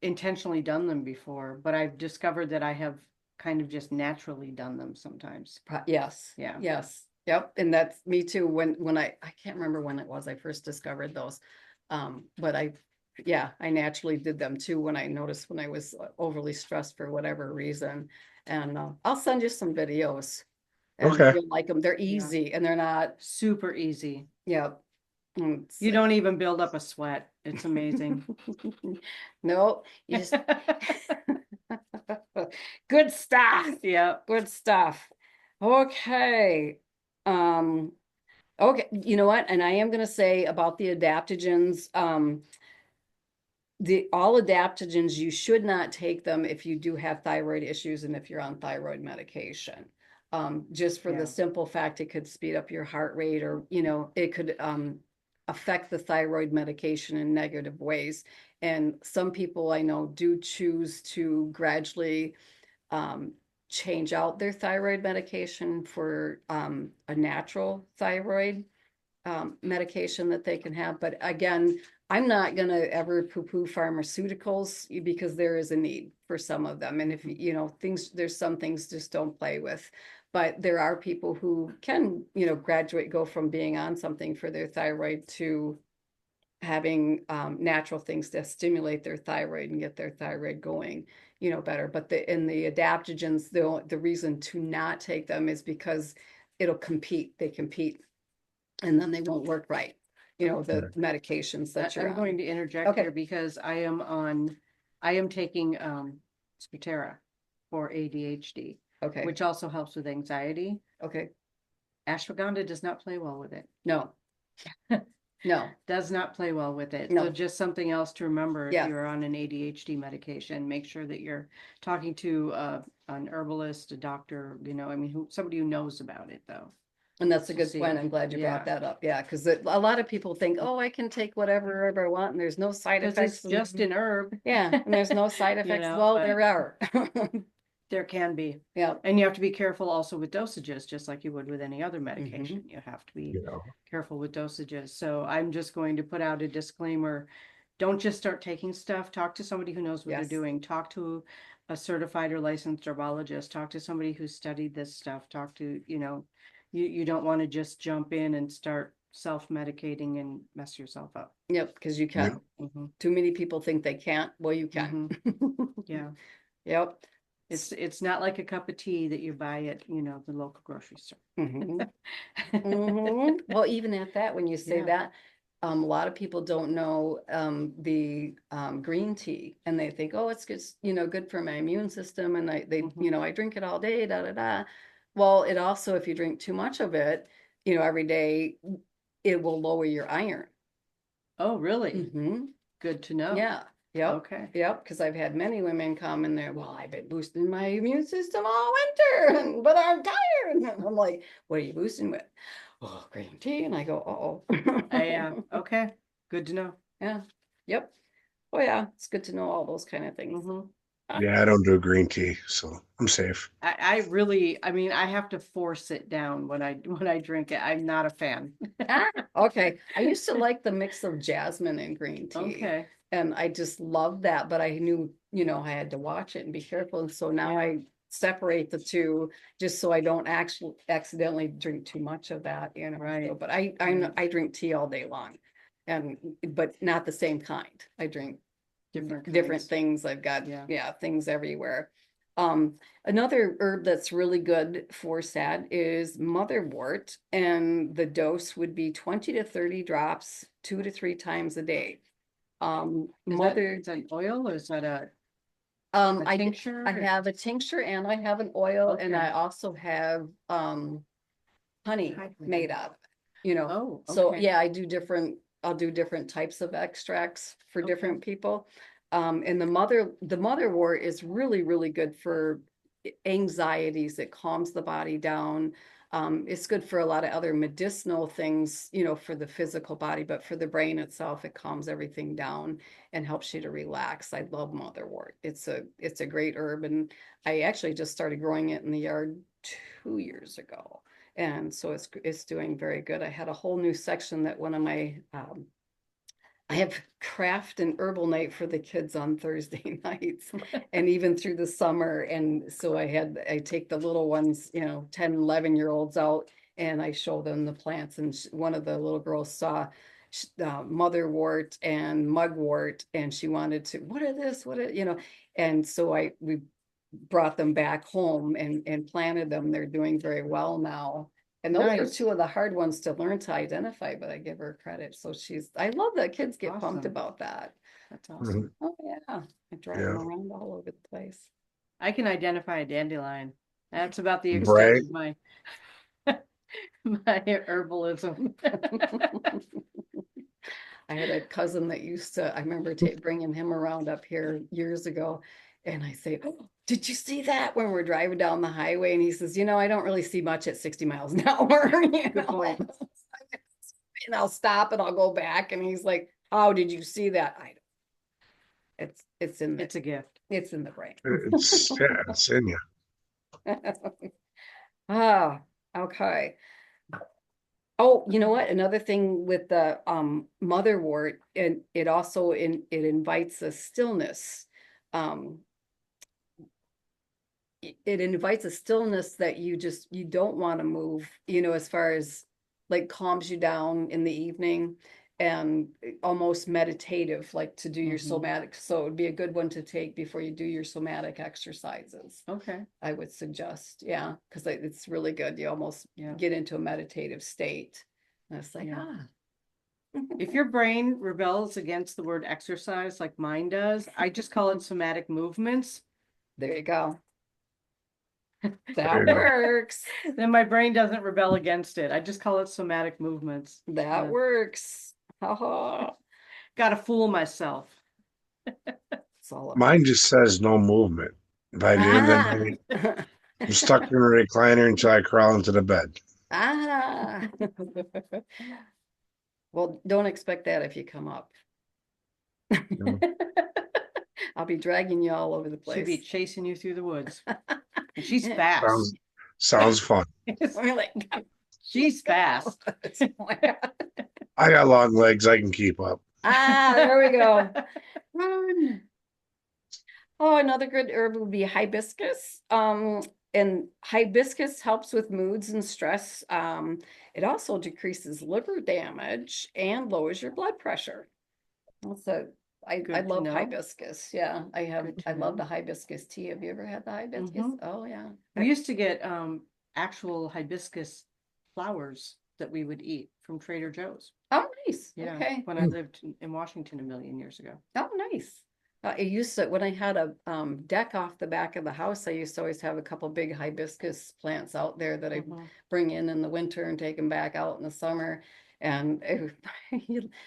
A: intentionally done them before, but I've discovered that I have kind of just naturally done them sometimes.
C: Yes.
A: Yeah.
C: Yes. Yep. And that's me too. When I can't remember when it was I first discovered those. But I naturally did them too when I noticed when I was overly stressed for whatever reason. And I'll send you some videos and
B: Okay.
C: you'll like them. They're easy and they're not
A: Super easy.
C: Yep.
A: You don't even build up a sweat. It's amazing.
C: No, you just good stuff.
A: Yeah.
C: Good stuff. Okay. Okay, you know what? And I am gonna say about the adaptogens, all adaptogens, you should not take them if you do have thyroid issues and if you're on thyroid medication. Just for the simple fact it could speed up your heart rate, or it could affect the thyroid medication in negative ways. And some people I know do choose to gradually change out their thyroid medication for a natural thyroid medication that they can have. But again, I'm not going to ever poo-poo pharmaceuticals because there is a need for some of them. And if there's some things just don't play with. But there are people who can, go from being on something for their thyroid to having natural things to stimulate their thyroid and get their thyroid going, better. But in the adaptogens, the reason to not take them is because they compete and then they won't work right. The medications that you're
A: I'm going to interject here because I am taking Strattera for ADHD, which also helps with anxiety.
C: Okay.
A: Ashwagandha does not play well with it.
C: No. No.
A: Does not play well with it.
C: No.
A: So just something else to remember if you're on an ADHD medication, make sure that you're talking to an herbalist, a doctor, somebody who knows about it though.
C: And that's a good point. I'm glad you brought that up. Yeah, because a lot of people think, oh, I can take whatever herb I want and there's no side effects.
A: It's just an herb.
C: Yeah, and there's no side effects. Well, there are.
A: There can be.
C: Yeah.
A: And you have to be careful also with dosages, just like you would with any other medication. You have to be careful with dosages. So I'm just going to put out a disclaimer. don't just start taking stuff. Talk to somebody who knows what they're
C: Yes.
A: doing. Talk to a certified or licensed herbologist. Talk to somebody who studied this stuff. Talk to, you don't want to just jump in and start self-medicating and mess yourself up.
C: Yep, because you
B: Yeah.
C: can.
A: Mhm.
C: Too many people think they can't. Well, you can.
A: Yeah.
C: Yep.
A: It's not like a cup of tea that you buy at, the local grocery store.
C: Mhm. Mhm. Well, even at that, when you say
A: Yeah.
C: that, a lot of people don't know the green tea, and they think, oh, it's good, good for my immune system, and I drink it all day, da da da. Well, it also, if you drink too much of it, every day, it will lower your iron.
A: Oh, really?
C: Hmm.
A: Good to know.
C: Yeah. Yep.
A: Okay.
C: Yep. Because I've had many women come in there. Well, I've been boosting my immune system all winter, but I'm tired. And I'm like, what are you boosting with? Oh, green tea. And I go,
A: Yeah.
C: oh.
A: Okay. Good to know.
C: Yeah. Yep. Oh yeah. It's good to know all those kind of things.
A: Mhm.
B: Yeah, I don't do green tea, so I'm safe.
A: I really, I mean, I have to force it down when I drink it. I'm not a fan.
C: Ah, okay. I used to like the mix of jasmine and green tea.
A: Okay.
C: And I just loved that, but I knew, I had to watch it and be careful. And so now
A: Yeah.
C: I separate the two just so I don't actually accidentally drink too much of that,
A: Right.
C: So, but I drink tea all day long, but not the same kind. I drink
A: Different
C: different
A: kinds.
C: things. I've got
A: Yeah.
C: things everywhere. Another herb that's really good for SAD is motherwort, and the dose would be 20 to 30 drops 2 to 3 times a day.
A: Is that an oil or is that a
C: I
A: tincture?
C: have a tincture and I have an oil, and
A: Okay.
C: I also have honey made
A: Hydrating.
C: up,
A: Oh,
C: so
A: okay.
C: yeah, I'll do different types of extracts for
A: Okay.
C: different people. And the motherwort is really, really good for anxieties. It calms the body down. It's good for a lot of other medicinal things, for the physical body, but for the brain itself, it calms everything down and helps you to relax. I love motherwort. It's a great herb, and I actually just started growing it in the yard 2 years ago. And so it's doing very good. I had a whole new section that one of my I have craft and herbal night for the kids on Thursday nights and even through the summer. And so I take the little ones, 10, 11-year-olds out, and I show them the plants. And one of the little girls saw motherwort and mugwort, and she wanted to, what are this? And so we brought them back home and planted them. They're doing very well now. And those are
A: Nice.
C: two of the hard ones to learn to identify, but I give her credit. So I love that kids get pumped
A: Awesome.
C: about that.
A: That's
B: Mhm.
A: awesome.
C: Oh yeah, I drive them
B: Yeah.
C: around all over the place.
A: I can identify a dandelion. That's about the extent
B: Right.
A: of my my herbalism.
C: I had a cousin that I remember bringing him around up here years ago. And I say, oh, did you see that when we're driving down the highway? And he says, I don't really see much at 60 miles an hour.
A: Good point.
C: And I'll stop and I'll go back. And he's like, how did you see that? It's in
A: It's a gift.
C: it's in the brain.
B: It's in you.
C: Ah, okay. Oh, you know what? Another thing with the motherwort, and it also it invites a stillness. Um, it invites a stillness that you don't want to move, as far as like calms you down in the evening, and almost meditative, like to do your somatic. So it would be a good one to take before you do your somatic exercises.
A: Okay.
C: I would suggest, yeah, because it's really good. You almost
A: Yeah.
C: get into a meditative state. And it's like,
A: Yeah. If your brain rebels against the word exercise like mine does, I just call it somatic movements.
C: there you go.
B: There
C: That
B: you go.
C: works.
A: Then my brain doesn't rebel against it. I just call it somatic movements.
C: That
A: Yeah.
C: works. Ha
A: Gotta fool myself.
C: It's all about.
B: Mine just says no movement. By the end of the night, I'm stuck in a recliner until I crawl into the bed.
C: Ah. Well, don't expect that if you come up.
B: Yeah.
C: I'll be dragging you all over the
A: She'd be
C: place.
A: chasing you through the woods. And she's fast.
B: Sounds fun.
A: She's fast.
B: I got long legs. I can keep up.
C: Ah, there we go. Run. Oh, another good herb would be hibiscus. And hibiscus helps with moods and stress. It also decreases liver damage and lowers your blood pressure. So I
A: Good to
C: love
A: know.
C: hibiscus. Yeah,
A: Good to
C: I love
A: know.
C: the hibiscus tea. Have you ever had the hibiscus?
A: Mhm.
C: Oh yeah.
A: We used to get actual hibiscus flowers that we would eat from Trader Joe's.
C: Oh, nice.
A: Yeah,
C: Okay.
A: when I lived in Washington a million years ago.
C: Oh, nice. I used to, when I had a deck off the back of the house, I used to always have a couple big hibiscus plants out there that I
A: Mhm.
C: bring in the winter and take them back out in the summer. And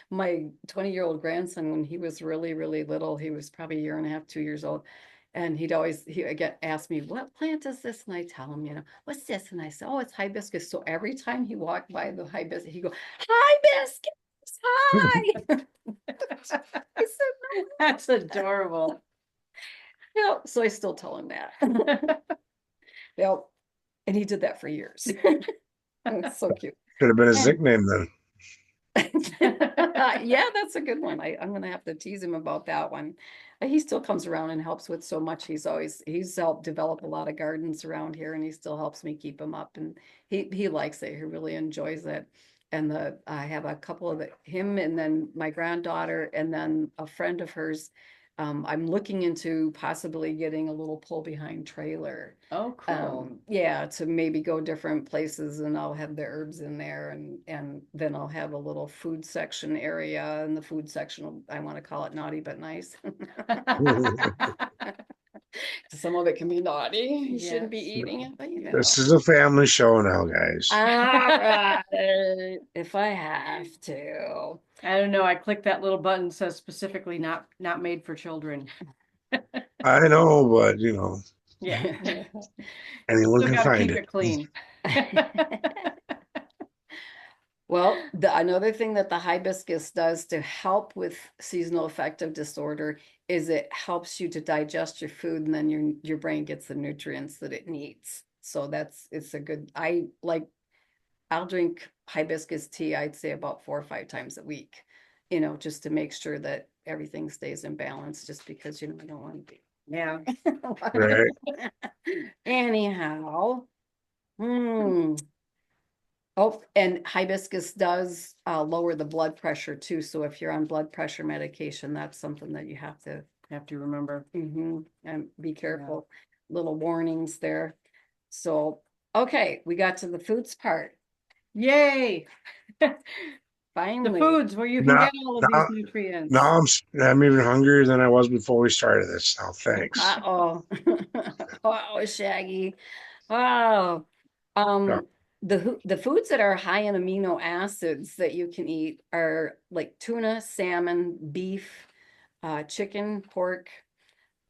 C: my 20-year-old grandson, when he was really, really little, he was probably a year and a half, 2 years old. And he again ask me, what plant is this? And I tell him, what's this? And I say, oh, it's hibiscus. So every time he walked by the hibiscus, he go, hibiscus, hi. I said, no.
A: That's adorable.
C: Yeah, so I still tell him that. Yep. And he did that for years. It's so cute.
B: Could have been his
C: And
B: nickname then.
C: yeah, that's a good one. I'm gonna have to tease him about that one. He still comes around and helps with so much. He's helped develop a lot of gardens around here, and he still helps me keep them up. And he likes it. He really enjoys it. And I have a couple of him, and then my granddaughter, and then a friend of hers. I'm looking into possibly getting a little pull behind trailer.
A: Oh, cool.
C: Yeah, to maybe go different places, and I'll have the herbs in there, and then I'll have a little food section area, and the food section, I want to call it naughty but nice. Some of it can be naughty. You shouldn't be
A: Yes.
C: eating it, but
B: This is a family show now, guys.
C: all right, if I have to.
A: I don't know. I clicked that little button that says specifically not made for children.
B: I know, but
A: Yeah.
B: anyone
A: Still
B: can
A: got to
B: find
A: keep
B: it.
A: it clean.
C: Well, another thing that the hibiscus does to help with seasonal affective disorder is it helps you to digest your food, and then your brain gets the nutrients that it needs. So it's a good, I'll drink hibiscus tea, I'd say about 4 or 5 times a week, just to make sure that everything stays in balance, just because, I don't want to be.
A: Yeah.
B: Right.
C: Anyhow, oh, and hibiscus does lower the blood pressure too. So if you're on blood pressure medication, that's something that you have to
A: remember.
C: And be careful. Little warnings there. So, okay, we got to the foods part.
A: Yay. The
C: Finally.
A: foods where you can
B: Now,
A: get all of these
B: now,
A: nutrients.
B: now I'm even hungrier than I was before we started this. Now, thanks.
C: Uh-oh. Oh, Shaggy. Oh.
B: Yeah.
C: The foods that are high in amino acids that you can eat are like tuna, salmon, beef, chicken, pork.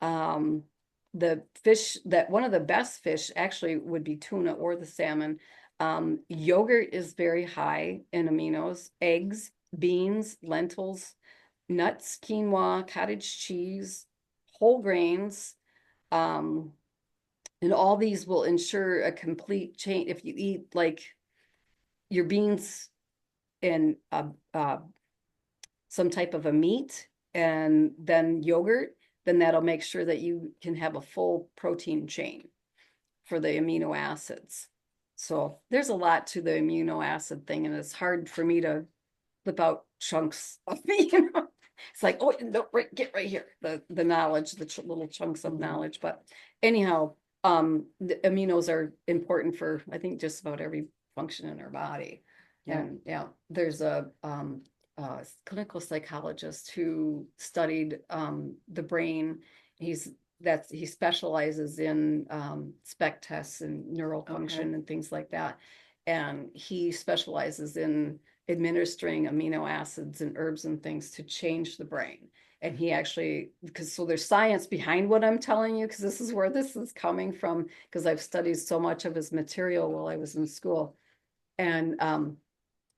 C: The fish that one of the best fish actually would be tuna or the salmon. Yogurt is very high in aminos, eggs, beans, lentils, nuts, quinoa, cottage cheese, whole grains. And all these will ensure a complete chain. If you eat like your beans and some type of a meat and then yogurt, then that'll make sure that you can have a full protein chain for the amino acids. So there's a lot to the amino acid thing, and it's hard for me to flip out chunks of It's like, oh, no, get right here, the knowledge, the little chunks of knowledge. But anyhow, the aminos are important for, I think, just about every function in our body.
A: Yeah.
C: And yeah, there's a clinical psychologist who studied the brain. He specializes in spec tests and neural function and things like that. And he specializes in administering amino acids and herbs and things to change the brain. And he actually, so there's science behind what I'm telling you, because this is where this is coming from, because I've studied so much of his material while I was in school. And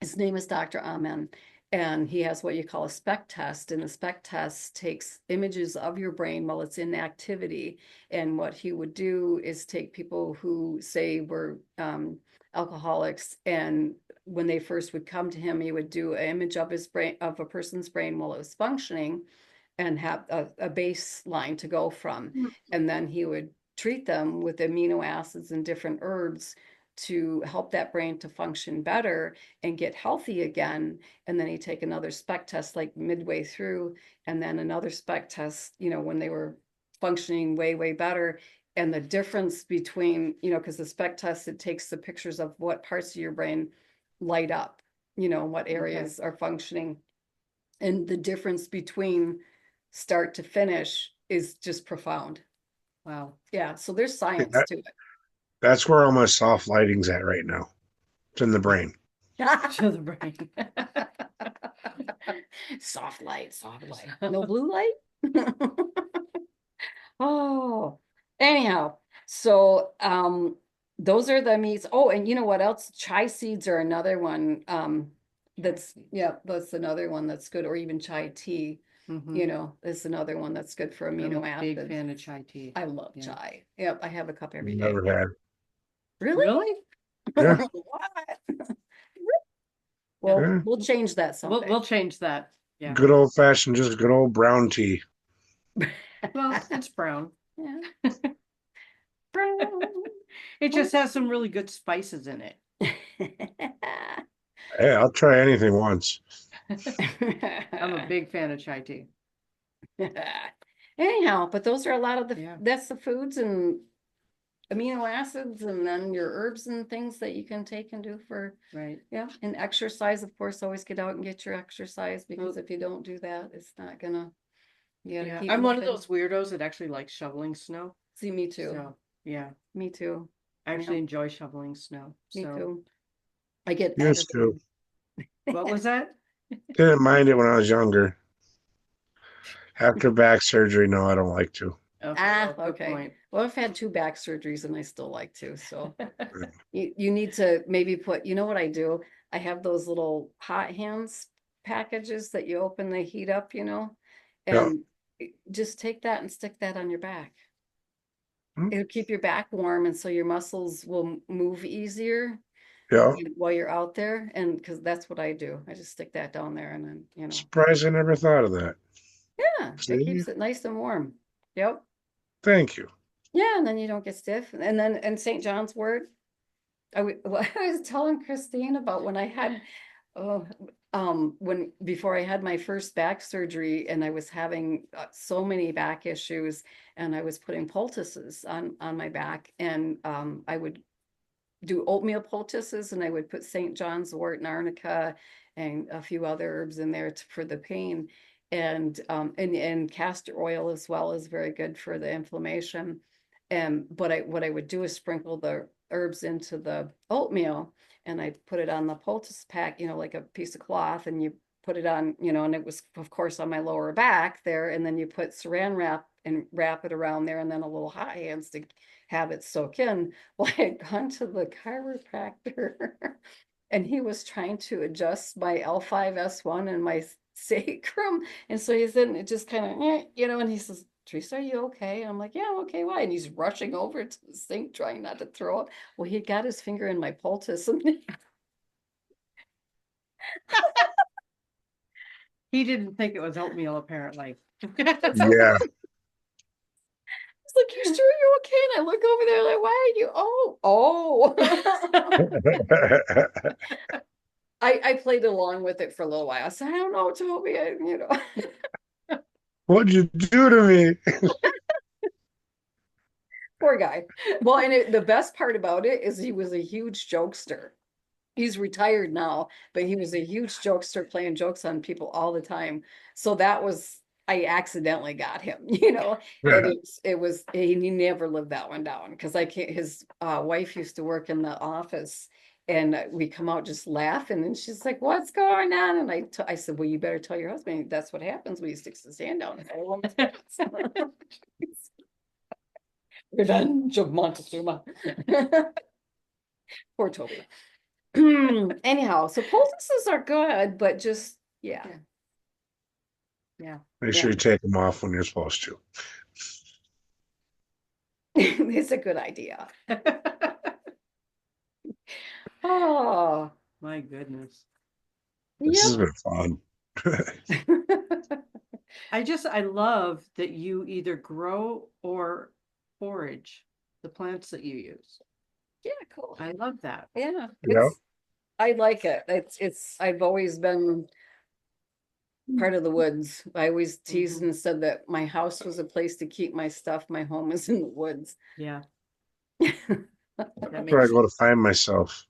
C: his name is Dr. Amen. And he has what you call a spec test, and the spec test takes images of your brain while it's in activity. And what he would do is take people who say were alcoholics, and when they first would come to him, he would do an image of his brain, of a person's brain while it was functioning, and have a baseline to go from. And then he would treat them with amino acids and different herbs to help that brain to function better and get healthy again. And then he'd take another spec test like midway through, and then another spec test, when they were functioning way, way better. And the difference between, because the spec test, it takes the pictures of what parts of your brain light up, what areas are functioning. And the difference between start to finish is just profound.
A: Wow.
C: Yeah. So there's science to
B: That's where all my soft lighting's at right now. It's in the brain.
C: it.
A: To the brain.
C: Soft light, soft light. No blue light? Oh, anyhow, so those are the meats. Oh, and you know what else? Chai seeds are another one. That's another one that's good, or even chai tea. Is another one that's good for
A: I'm
C: amino
A: a big
C: acids.
A: fan of chai tea.
C: I love chai. Yep, I have a cup every day.
B: Never had.
C: Really?
A: Really?
B: Yeah.
C: What? Well,
B: Yeah.
C: we'll change that someday.
A: We'll change that. Yeah.
B: Good old fashioned, just good old brown tea.
A: Well, it's brown.
C: Yeah. Brown.
A: It just has some really good spices in it.
B: Hey, I'll try anything once.
A: I'm a big fan of chai tea.
C: Anyhow, but those are a lot of
A: Yeah.
C: that's the foods and amino acids, and then your herbs and things that you can take and do for,
A: Right.
C: and exercise, of course. Always get out and get your exercise, because if you don't do that, it's not gonna, you gotta
A: Yeah.
C: keep
A: I'm one of
C: moving.
A: those weirdos that actually likes shoveling snow.
C: See, me too.
A: So, yeah.
C: Me too.
A: I actually enjoy shoveling snow.
C: Me
A: So,
C: too. I get
B: Used to.
A: what was that?
B: Didn't mind it when I was younger. After back surgery, no, I don't like to.
A: Okay. Well, good
C: Okay.
A: point.
C: Well, I've had 2 back surgeries and I still like to. So you need to maybe put, you know what I do? I have those little hot hands packages that you open, they heat up,
B: Yeah.
C: and just take that and stick that on your back.
B: Hmm.
C: It'll keep your back warm, and so your muscles will move easier
B: Yeah.
C: while you're out there. And because that's what I do, I just stick that down there, and then,
B: Surprised I never thought of that.
C: yeah, it
B: See?
C: keeps it nice and warm. Yep.
B: Thank you.
C: Yeah, and then you don't get stiff. And then in St. John's Wort, I was telling Christine about when I had, before I had my first back surgery, and I was having so many back issues, and I was putting poultices on my back, and I would do oatmeal poultices, and I would put St. John's Wort and arnica and a few other herbs in there for the pain. And castor oil as well is very good for the inflammation. And what I would do is sprinkle the herbs into the oatmeal, and I put it on the poultice pack, like a piece of cloth, and you put it on, and it was of course on my lower back there, and then you put saran wrap and wrap it around there, and then a little hot hands to have it soak in. Well, I had gone to the chiropractor and he was trying to adjust my L5S1 and my sacrum. And so he's in it just kind of, and he says, Theresa, are you okay? And I'm like, yeah, I'm okay. Why? And he's rushing over to the sink, trying not to throw up. Well, he got his finger in my poultice, and
A: He didn't think it was oatmeal, apparently.
B: Yeah.
C: I was like, you sure you're okay? And I look over there like, why are you? Oh. I played along with it for a little while. I said, I don't know, Toby.
B: What'd you do to me?
C: Poor guy. Well, and the best part about it is he was a huge jokester. He's retired now, but he was a huge jokester, playing jokes on people all the time. So I accidentally got him, and he never lived that one down, because his wife used to work in the office, and we come out just laughing, and she's like, what's going on? And I said, well, you better tell your husband that's what happens when he sticks his hand down. Revenge of Montezuma. Poor Toby. Anyhow, so poultices are good, but just Yeah.
A: Yeah.
B: Make
C: Yeah.
B: sure you take them off when you're supposed to.
C: It's a good idea. Oh,
A: My goodness.
B: This
C: yep.
B: has been fun.
A: I love that you either grow or forage the plants that you use.
C: Yeah, cool.
A: I love that.
C: Yeah,
B: Yeah.
C: I like it. I've always been part of the woods. I always teased
A: Mhm.
C: and said that my house was a place to keep my stuff. My home is in the woods.
A: Yeah, that
B: That's where I
A: makes
B: go to
A: sense.
B: find myself.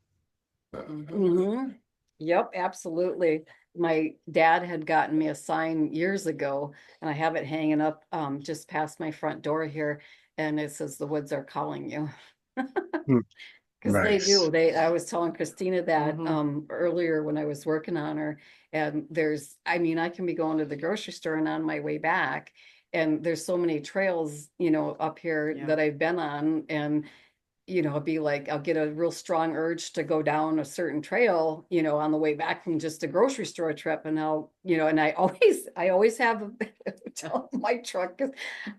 A: Mhm.
C: Hmm. Yep, absolutely. My dad had gotten me a sign years ago, and I have it hanging up just past my front door here, and it says the woods are calling you.
B: Hmm,
C: Because they do.
B: nice.
C: I was telling Christina that
A: Mhm.
C: earlier when I was working on her, and I mean, I can be going to the grocery store and on my way back, and there's so many trails, up here
A: Yeah.
C: that I've been on, and it'd be like I'll get a real strong urge to go down a certain trail, on the way back from just a grocery store trip. And and I always have my truck.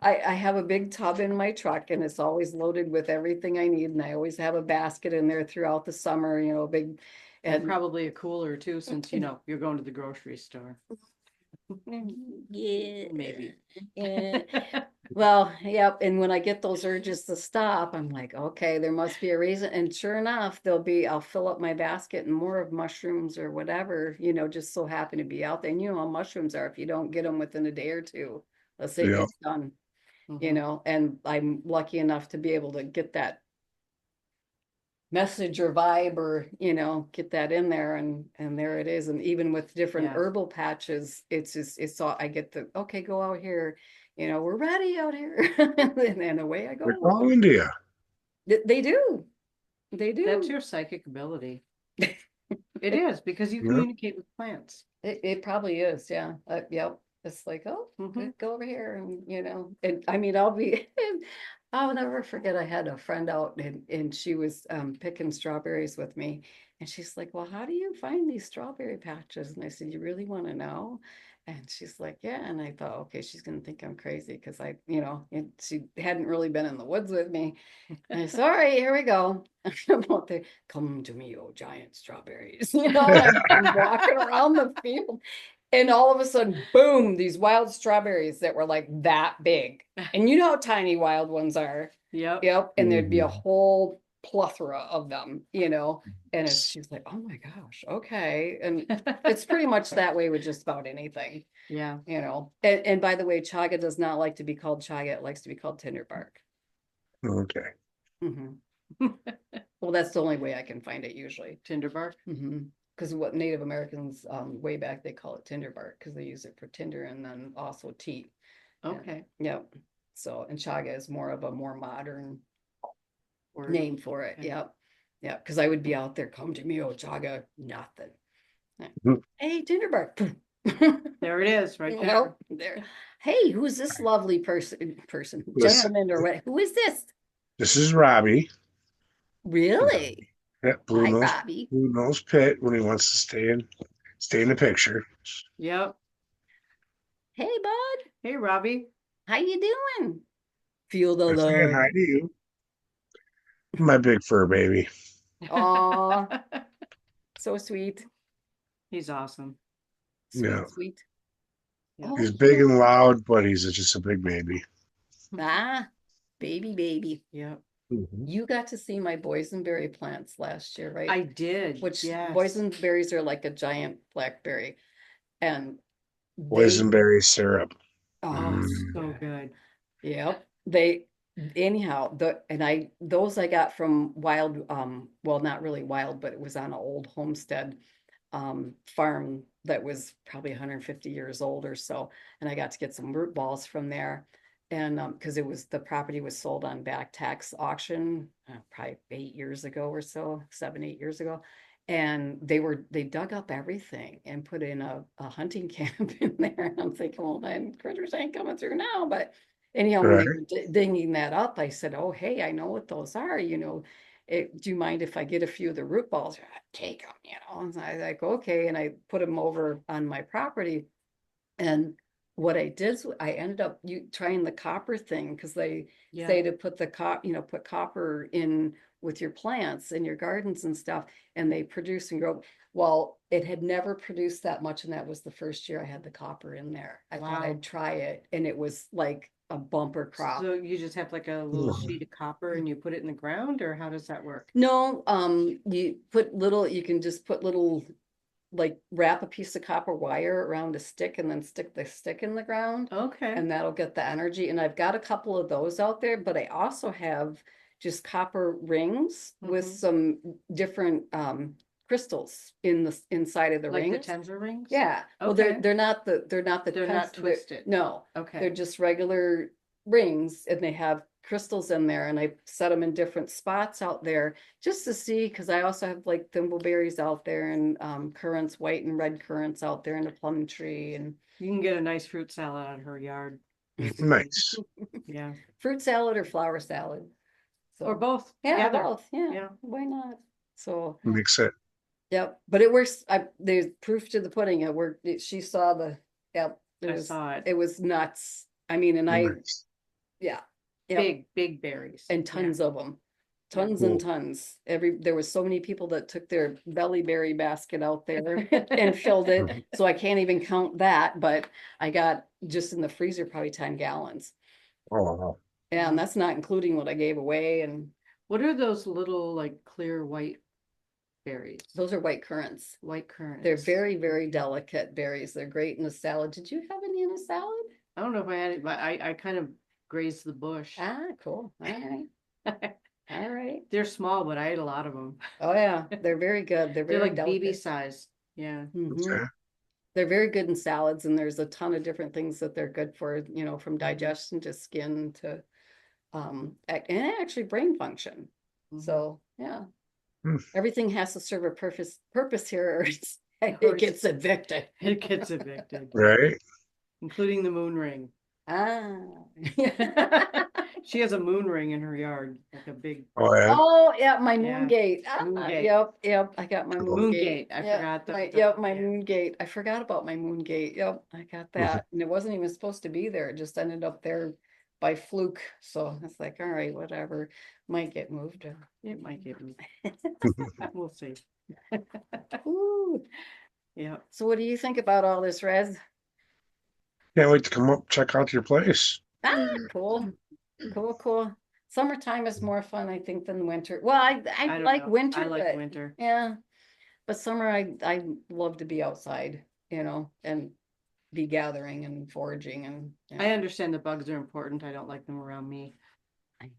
C: I have a big tub in my truck and it's always loaded with everything I need. And I always have a basket in there throughout the summer, big,
A: And
C: and
A: probably a cooler too, since you're going to the grocery store.
C: yeah,
A: Maybe.
C: yeah. Well, yep. And when I get those urges to stop, I'm like, okay, there must be a reason. And sure enough, I'll fill up my basket and more of mushrooms or whatever, just so happen to be out there. And you know how mushrooms are. If you don't get them within a day or two,
B: Yeah.
C: it's done,
A: Mhm.
C: and I'm lucky enough to be able to get that message or vibe or get that in there, and there it is. And even with different
A: Yes.
C: herbal patches, it's all I get the okay, go out here, we're ready out here. And away I
B: They're
C: go.
B: calling to you.
C: They do. They
A: That's
C: do.
A: your psychic ability. It is because you
B: Yeah.
A: communicate with plants.
C: It probably is, yeah. Yep. It's like, oh,
A: Hmm.
C: go over here, and and I mean, I'll never forget. I had a friend out, and she was picking strawberries with me, and she's like, "Well, how do you find these strawberry patches?" And I said, "You really want to know?" And she's like, "Yeah." And I thought, okay, she's gonna think I'm crazy because and she hadn't really been in the woods with me. And I said, all right, here we go. I'm out there, come to me, oh giant strawberries. And I'm walking around the field. And all of a sudden, boom, these wild strawberries that were like that big. And you know how tiny wild ones are.
A: Yep.
C: Yep. And there'd be a
B: Mhm.
C: whole plethora of them. And she's like, oh my gosh, okay. And it's pretty much that way with just about anything,
A: Yeah.
C: And by the way, chaga does not like to be called chaga. It likes to be called tinderbark.
B: Okay.
C: Mhm. Well, that's the only way I can find it usually.
A: Tinderbark.
C: Because what Native Americans, way back, they call it tinder bark because they use it for tinder and then also tea.
A: Okay.
C: Yep. So, and chaga is more of a more modern
A: Word.
C: name for it.
A: Okay.
C: Yep. Yep. Because I would be out there, come to me, oh chaga, nothing.
B: Mhm.
C: Hey, tinder bark.
A: There it is, right there.
C: Nope, there. Hey, who's this lovely
B: This
C: gentleman, or what? Who is this?
B: this is Robbie.
C: Really?
B: Yeah,
C: Hi, Robbie.
B: Blue Nose Pit when he wants to stay in the picture.
A: Yep.
C: Hey, bud.
A: Hey, Robbie.
C: How you doing? Feel the
B: They're saying
C: love.
B: hi to you, my big fur baby.
C: Aw, so sweet.
A: He's awesome.
B: Yeah,
C: Sweet, sweet.
A: Yep.
C: Oh,
B: he's big and loud, but he's just a big baby.
C: ah, baby.
A: Yep.
B: Mhm.
C: You got to see my boysenberry plants last year, right?
A: I did.
C: Which
A: Yes.
C: boysenberries are like a giant blackberry. And they,
B: Boysenberry syrup.
C: oh,
B: Mm.
A: So good.
C: yep. Anyhow, those I got from wild, well, not really wild, but it was on an old homestead farm that was probably 150 years old or so. And I got to get some root balls from there. And because the property was sold on back tax auction, probably 8 years ago or so, 7, 8 years ago. And they dug up everything and put in a hunting camp in there. And I'm thinking, well, then critters ain't coming through now. But anyhow, when
B: Right.
C: they were digging that up, I said, oh, hey, I know what those are, do you mind if I get a few of the root balls? Take them, And I like, okay. And I put them over on my property. And what I did is I ended up trying the copper thing because they say to put put copper in with your plants and your gardens and stuff, and they produce and grow. Well, it had never produced that much, and that was the first year I had the copper in there. I thought I'd try it, and it was like a bumper crop.
A: So you just have like a little sheet of copper and you put it in the ground, or how does that work?
C: No, you can just put little, like, wrap a piece of copper wire around a stick and then stick the stick in the ground.
A: Okay.
C: And that'll get the energy. And I've got a couple of those out there, but I also have just copper rings with some different crystals inside of the
A: Like
C: rings.
A: the tensor rings?
C: Yeah. Well,
A: Okay.
C: they're not
A: not twisted.
C: No.
A: Okay.
C: They're just regular rings, and they have crystals in there, and I set them in different spots out there just to see, because I also have like thimbleberries out there and currants, white and red currants out there, and a plum tree, and
A: You can get a nice fruit salad out of her yard.
B: Nice.
A: Yeah.
C: fruit salad or flower salad. So,
A: Or both
C: yeah,
A: together.
C: both. Yeah,
A: Yeah.
C: why not? So,
B: Mix it.
C: yep, but it works. There's proof to the pudding. It worked. She saw yep.
A: I saw it.
C: It was nuts. I mean, and
B: Nice.
C: yeah. Yep.
A: Big berries.
C: And tons of them. Tons
B: Cool.
C: and tons. There was so many people that took their belly berry basket out there and filled it. So I can't even count that, but I got just in the freezer probably 10 gallons.
B: Oh, wow.
C: Yeah, and that's not including what I gave away. And
A: What are those little like clear white berries?
C: those are white currants.
A: White currants.
C: They're very, very delicate berries. They're great in a salad. Did you have any in a salad?
A: I don't know if I had it, but I kind of grazed the bush.
C: Ah, cool. All right. All right.
A: They're small, but I ate a lot of them.
C: Oh yeah, they're very good. They're
A: They're
C: very
A: like
C: delicate.
A: BB size. Yeah.
B: Okay.
C: They're very good in salads, and there's a ton of different things that they're good for, from digestion to skin to and actually brain function. So yeah, everything has to serve a purpose here, or it gets evicted.
A: It gets evicted.
B: Right.
A: Including the moon ring.
C: Ah.
A: She has a moon ring in her yard, like a big.
B: Oh, yeah.
C: Oh yeah, my
A: Yeah.
C: moon gate.
A: Moon gate.
C: Yep. I got my moon gate.
A: I forgot
C: my moon gate. I forgot about my moon gate. Yep, I got that, and it wasn't even supposed to be there. It just ended up there by fluke. So it's like, all right, whatever. Might get moved.
A: It might get moved. We'll see.
C: Ooh.
A: Yeah.
C: So what do you think about all this, Rez?
B: Can't wait to come up check out your place.
C: Ah, cool. Summertime is more fun, I think, than winter. Well, I
A: don't
C: like
A: know.
C: winter.
A: I like
C: but
A: winter.
C: Yeah, but summer, I love to be outside, and be gathering and foraging, and
A: I understand the bugs are important. I don't like them around me.
C: I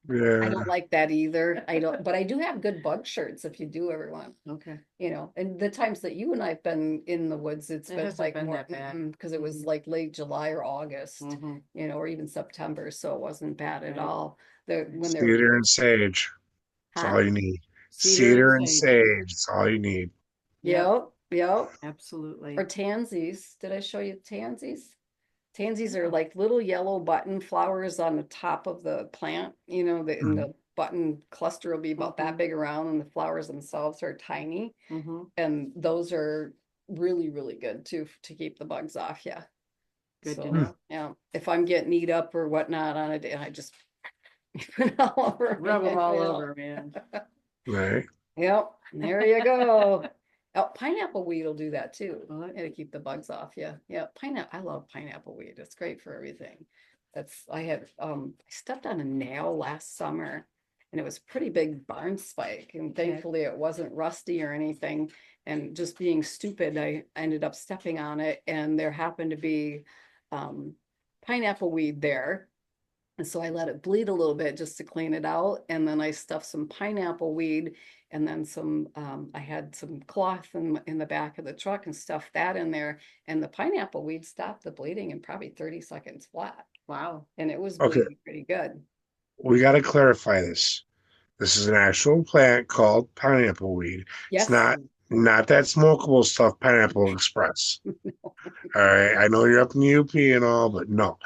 B: Yeah.
C: don't like that either. I don't, but I do have good bug shirts if you do ever want.
A: Okay.
C: And the times that you and I've been in the woods, it's
A: It
C: been
A: hasn't
C: like
A: been
C: more
A: that bad.
C: because it was like late July or August,
A: Mhm.
C: or even September, so it wasn't bad at
A: Right.
C: all. When
B: Cedar and sage. That's
C: Huh?
B: all you need.
A: Cedar
B: Cedar
A: and
B: and
A: sage.
B: sage. That's all you need.
C: Yep.
A: Absolutely.
C: Or tansies. Did I show you tansies? Tansies are like little yellow button flowers on the top of the plant. And the button cluster will be about that big around, and the flowers themselves are tiny. And those are really, really good too to keep the bugs off. Yeah.
A: Good to
C: So,
A: know.
C: yeah, if I'm getting eat up or whatnot on it, I just put it all over.
A: Rub them all over, man.
B: Right.
C: Yep. There you go. Oh, pineapple weed will do that too.
A: What?
C: To keep the bugs off. Yeah. I love pineapple weed. It's great for everything. I stepped on a nail last summer, and it was a pretty big barn spike, and thankfully it wasn't rusty or anything. And just being stupid, I ended up stepping on it, and there happened to be pineapple weed there. And so I let it bleed a little bit just to clean it out. And then I stuffed some pineapple weed, and then I had some cloth in the back of the truck and stuffed that in there. And the pineapple weed stopped the bleeding in probably 30 seconds flat.
A: Wow.
C: And it was
B: Okay.
C: bleeding pretty good.
B: We got to clarify this. This is an actual plant called pineapple weed.
C: Yes.
B: It's not that smokable stuff, Pineapple Express. All right. I know you're up in the UP and all, but no.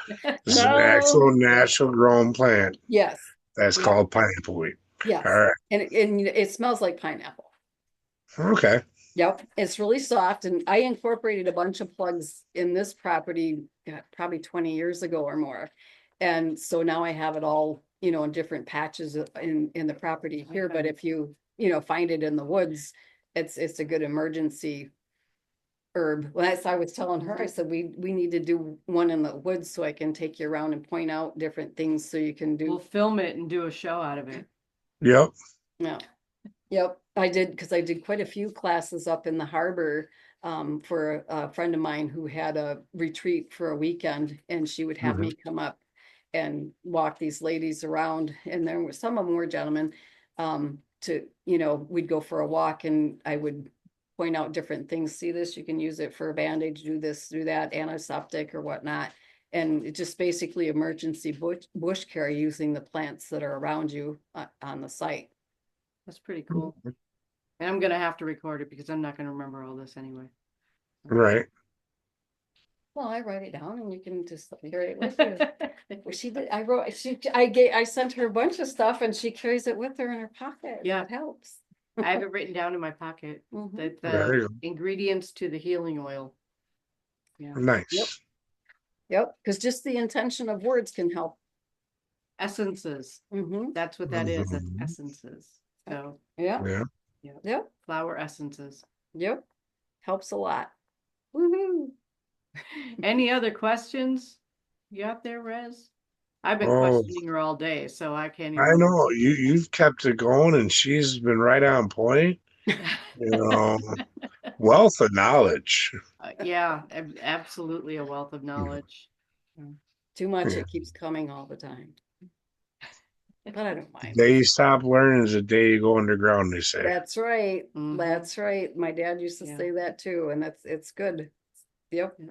B: This is an actual natural grown plant
C: Yes.
B: that's called pineapple weed. All
C: Yes.
B: right.
C: And it smells like pineapple.
B: Okay.
C: Yep, it's really soft, and I incorporated a bunch of plugs in this property, probably 20 years ago or more. And so now I have it all, in different patches in the property here, but
A: Okay.
C: if you find it in the woods, it's a good emergency herb. Well, that's I was telling her, I said, we need to do one in the woods so I can take you around and point out different things so you can
A: We'll
C: do.
A: film it and do a show out of it.
B: Yep.
C: Yeah. Yep, I did because I did quite a few classes up in the harbor for a friend of mine who had a retreat for a weekend, and she would have
B: Hmm.
C: me come up and walk these ladies around. And there were some of them were gentlemen. We'd go for a walk, and I would point out different things. See this, you can use it for a bandage. Do this, do that, antiseptic or whatnot. And it just basically emergency bush care using the plants that are around you on the site.
A: That's pretty cool. And I'm gonna have to record it because I'm not gonna remember all this anyway.
B: Right.
C: Well, I write it down and you can just carry it with you. Well, she did, I wrote, I sent her a bunch of stuff and she carries it with her in her pocket.
A: Yeah.
C: It helps.
A: I have it written down in my pocket.
C: Mhm.
A: The
B: There you
A: ingredients to the healing oil. Yeah.
B: go.
C: Yep,
B: Nice.
C: yep, because just the intention of words can help.
A: Essences.
C: Hmm.
A: That's what that is. That's
B: Mhm.
A: essences. So
C: Yeah,
B: Yeah.
A: yeah.
C: yep,
A: Flower essences.
C: yep, helps a lot. Woohoo.
A: Any other questions you out there, Rez? I've been
B: Oh,
A: questioning her all day, so I can't
B: I
A: even
B: know you've kept it going, and she's been right on point. You know, wealth of knowledge.
A: Yeah, absolutely a wealth of knowledge.
C: Too much,
B: Yeah.
C: it keeps coming all the time, but I don't
B: The
C: mind.
B: day you stop learning is the day you go underground, they say.
C: That's right.
A: Mhm.
C: That's right. My dad used to
A: Yeah.
C: say that too, and it's good. Yep.
A: Yeah.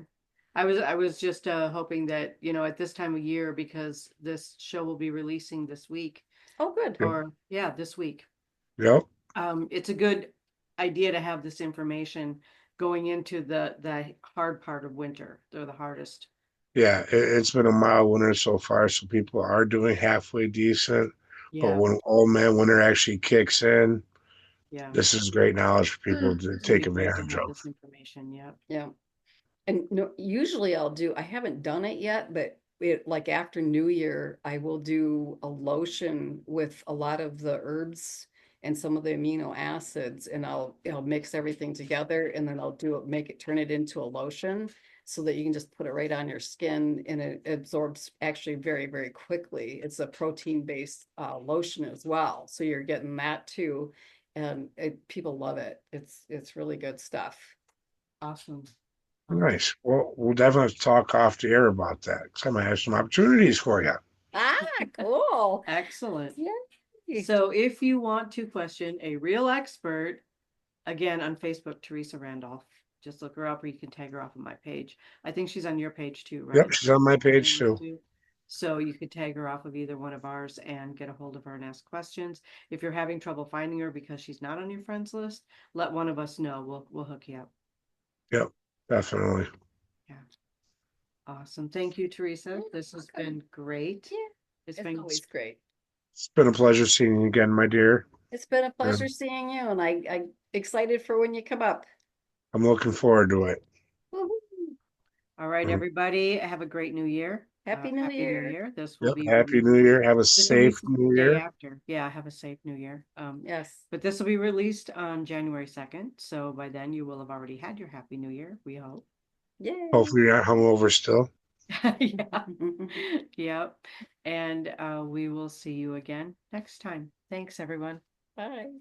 A: I was just hoping that, at this time of year, because this show will be releasing this week,
C: Oh, good.
B: Yep.
A: or yeah, this week.
B: Yep.
A: It's a good idea to have this information going into the hard part of winter. They're the hardest.
B: Yeah, it's been a mild winter so far, so people are doing halfway decent. But
A: Yeah,
B: when old man winter actually kicks in,
A: yeah.
B: this is great knowledge for people to
A: It's gonna be
B: take
A: great to
B: advantage
A: have
B: of.
A: this information. Yeah.
C: Yeah. And no, usually I haven't done it yet, but like after New Year, I will do a lotion with a lot of the herbs and some of the amino acids, and I'll mix everything together, and then turn it into a lotion so that you can just put it right on your skin, and it absorbs actually very, very quickly. It's a protein-based lotion as well, so you're getting that too, and people love it. It's really good stuff.
A: Awesome.
B: Nice. Well, we'll definitely have to talk off the air about that because I might have some opportunities for you.
C: Ah, cool.
A: Excellent.
C: Yay.
A: So if you want to question a real expert, again on Facebook, Theresa Randolph, just look her up, or you can tag her off of my page. I think she's on your page too,
B: Yep,
A: right?
B: she's on my page too.
A: So you could tag her off of either one of ours and get a hold of her and ask questions. If you're having trouble finding her because she's not on your friends list, let one of us know. We'll hook you up.
B: Yep, definitely.
A: Yeah. Awesome. Thank you, Theresa. This has been great.
C: Yeah,
A: It's
C: it's
A: been
C: always great.
B: It's been a pleasure seeing you again, my dear.
C: It's been a
B: And
C: pleasure seeing you, and I'm excited for when you come up.
B: I'm looking forward to it.
C: Woohoo.
A: all right,
B: Mm.
A: everybody. Have a great new year.
C: Happy New
A: Happy New
C: Year.
A: Year. This will
B: Yep,
A: be
B: Happy
A: released.
B: New Year. Have a
A: This will
B: safe
A: be
B: New
A: the day
B: Year.
A: after. Yeah, have a safe New Year.
C: Yes.
A: But this will be released on January 2nd. So by then you will have already had your Happy New Year, we hope.
C: Yay.
B: Hopefully you're not hungover still.
A: Yeah. Yep. And we will see you again next time. Thanks, everyone.
C: Bye.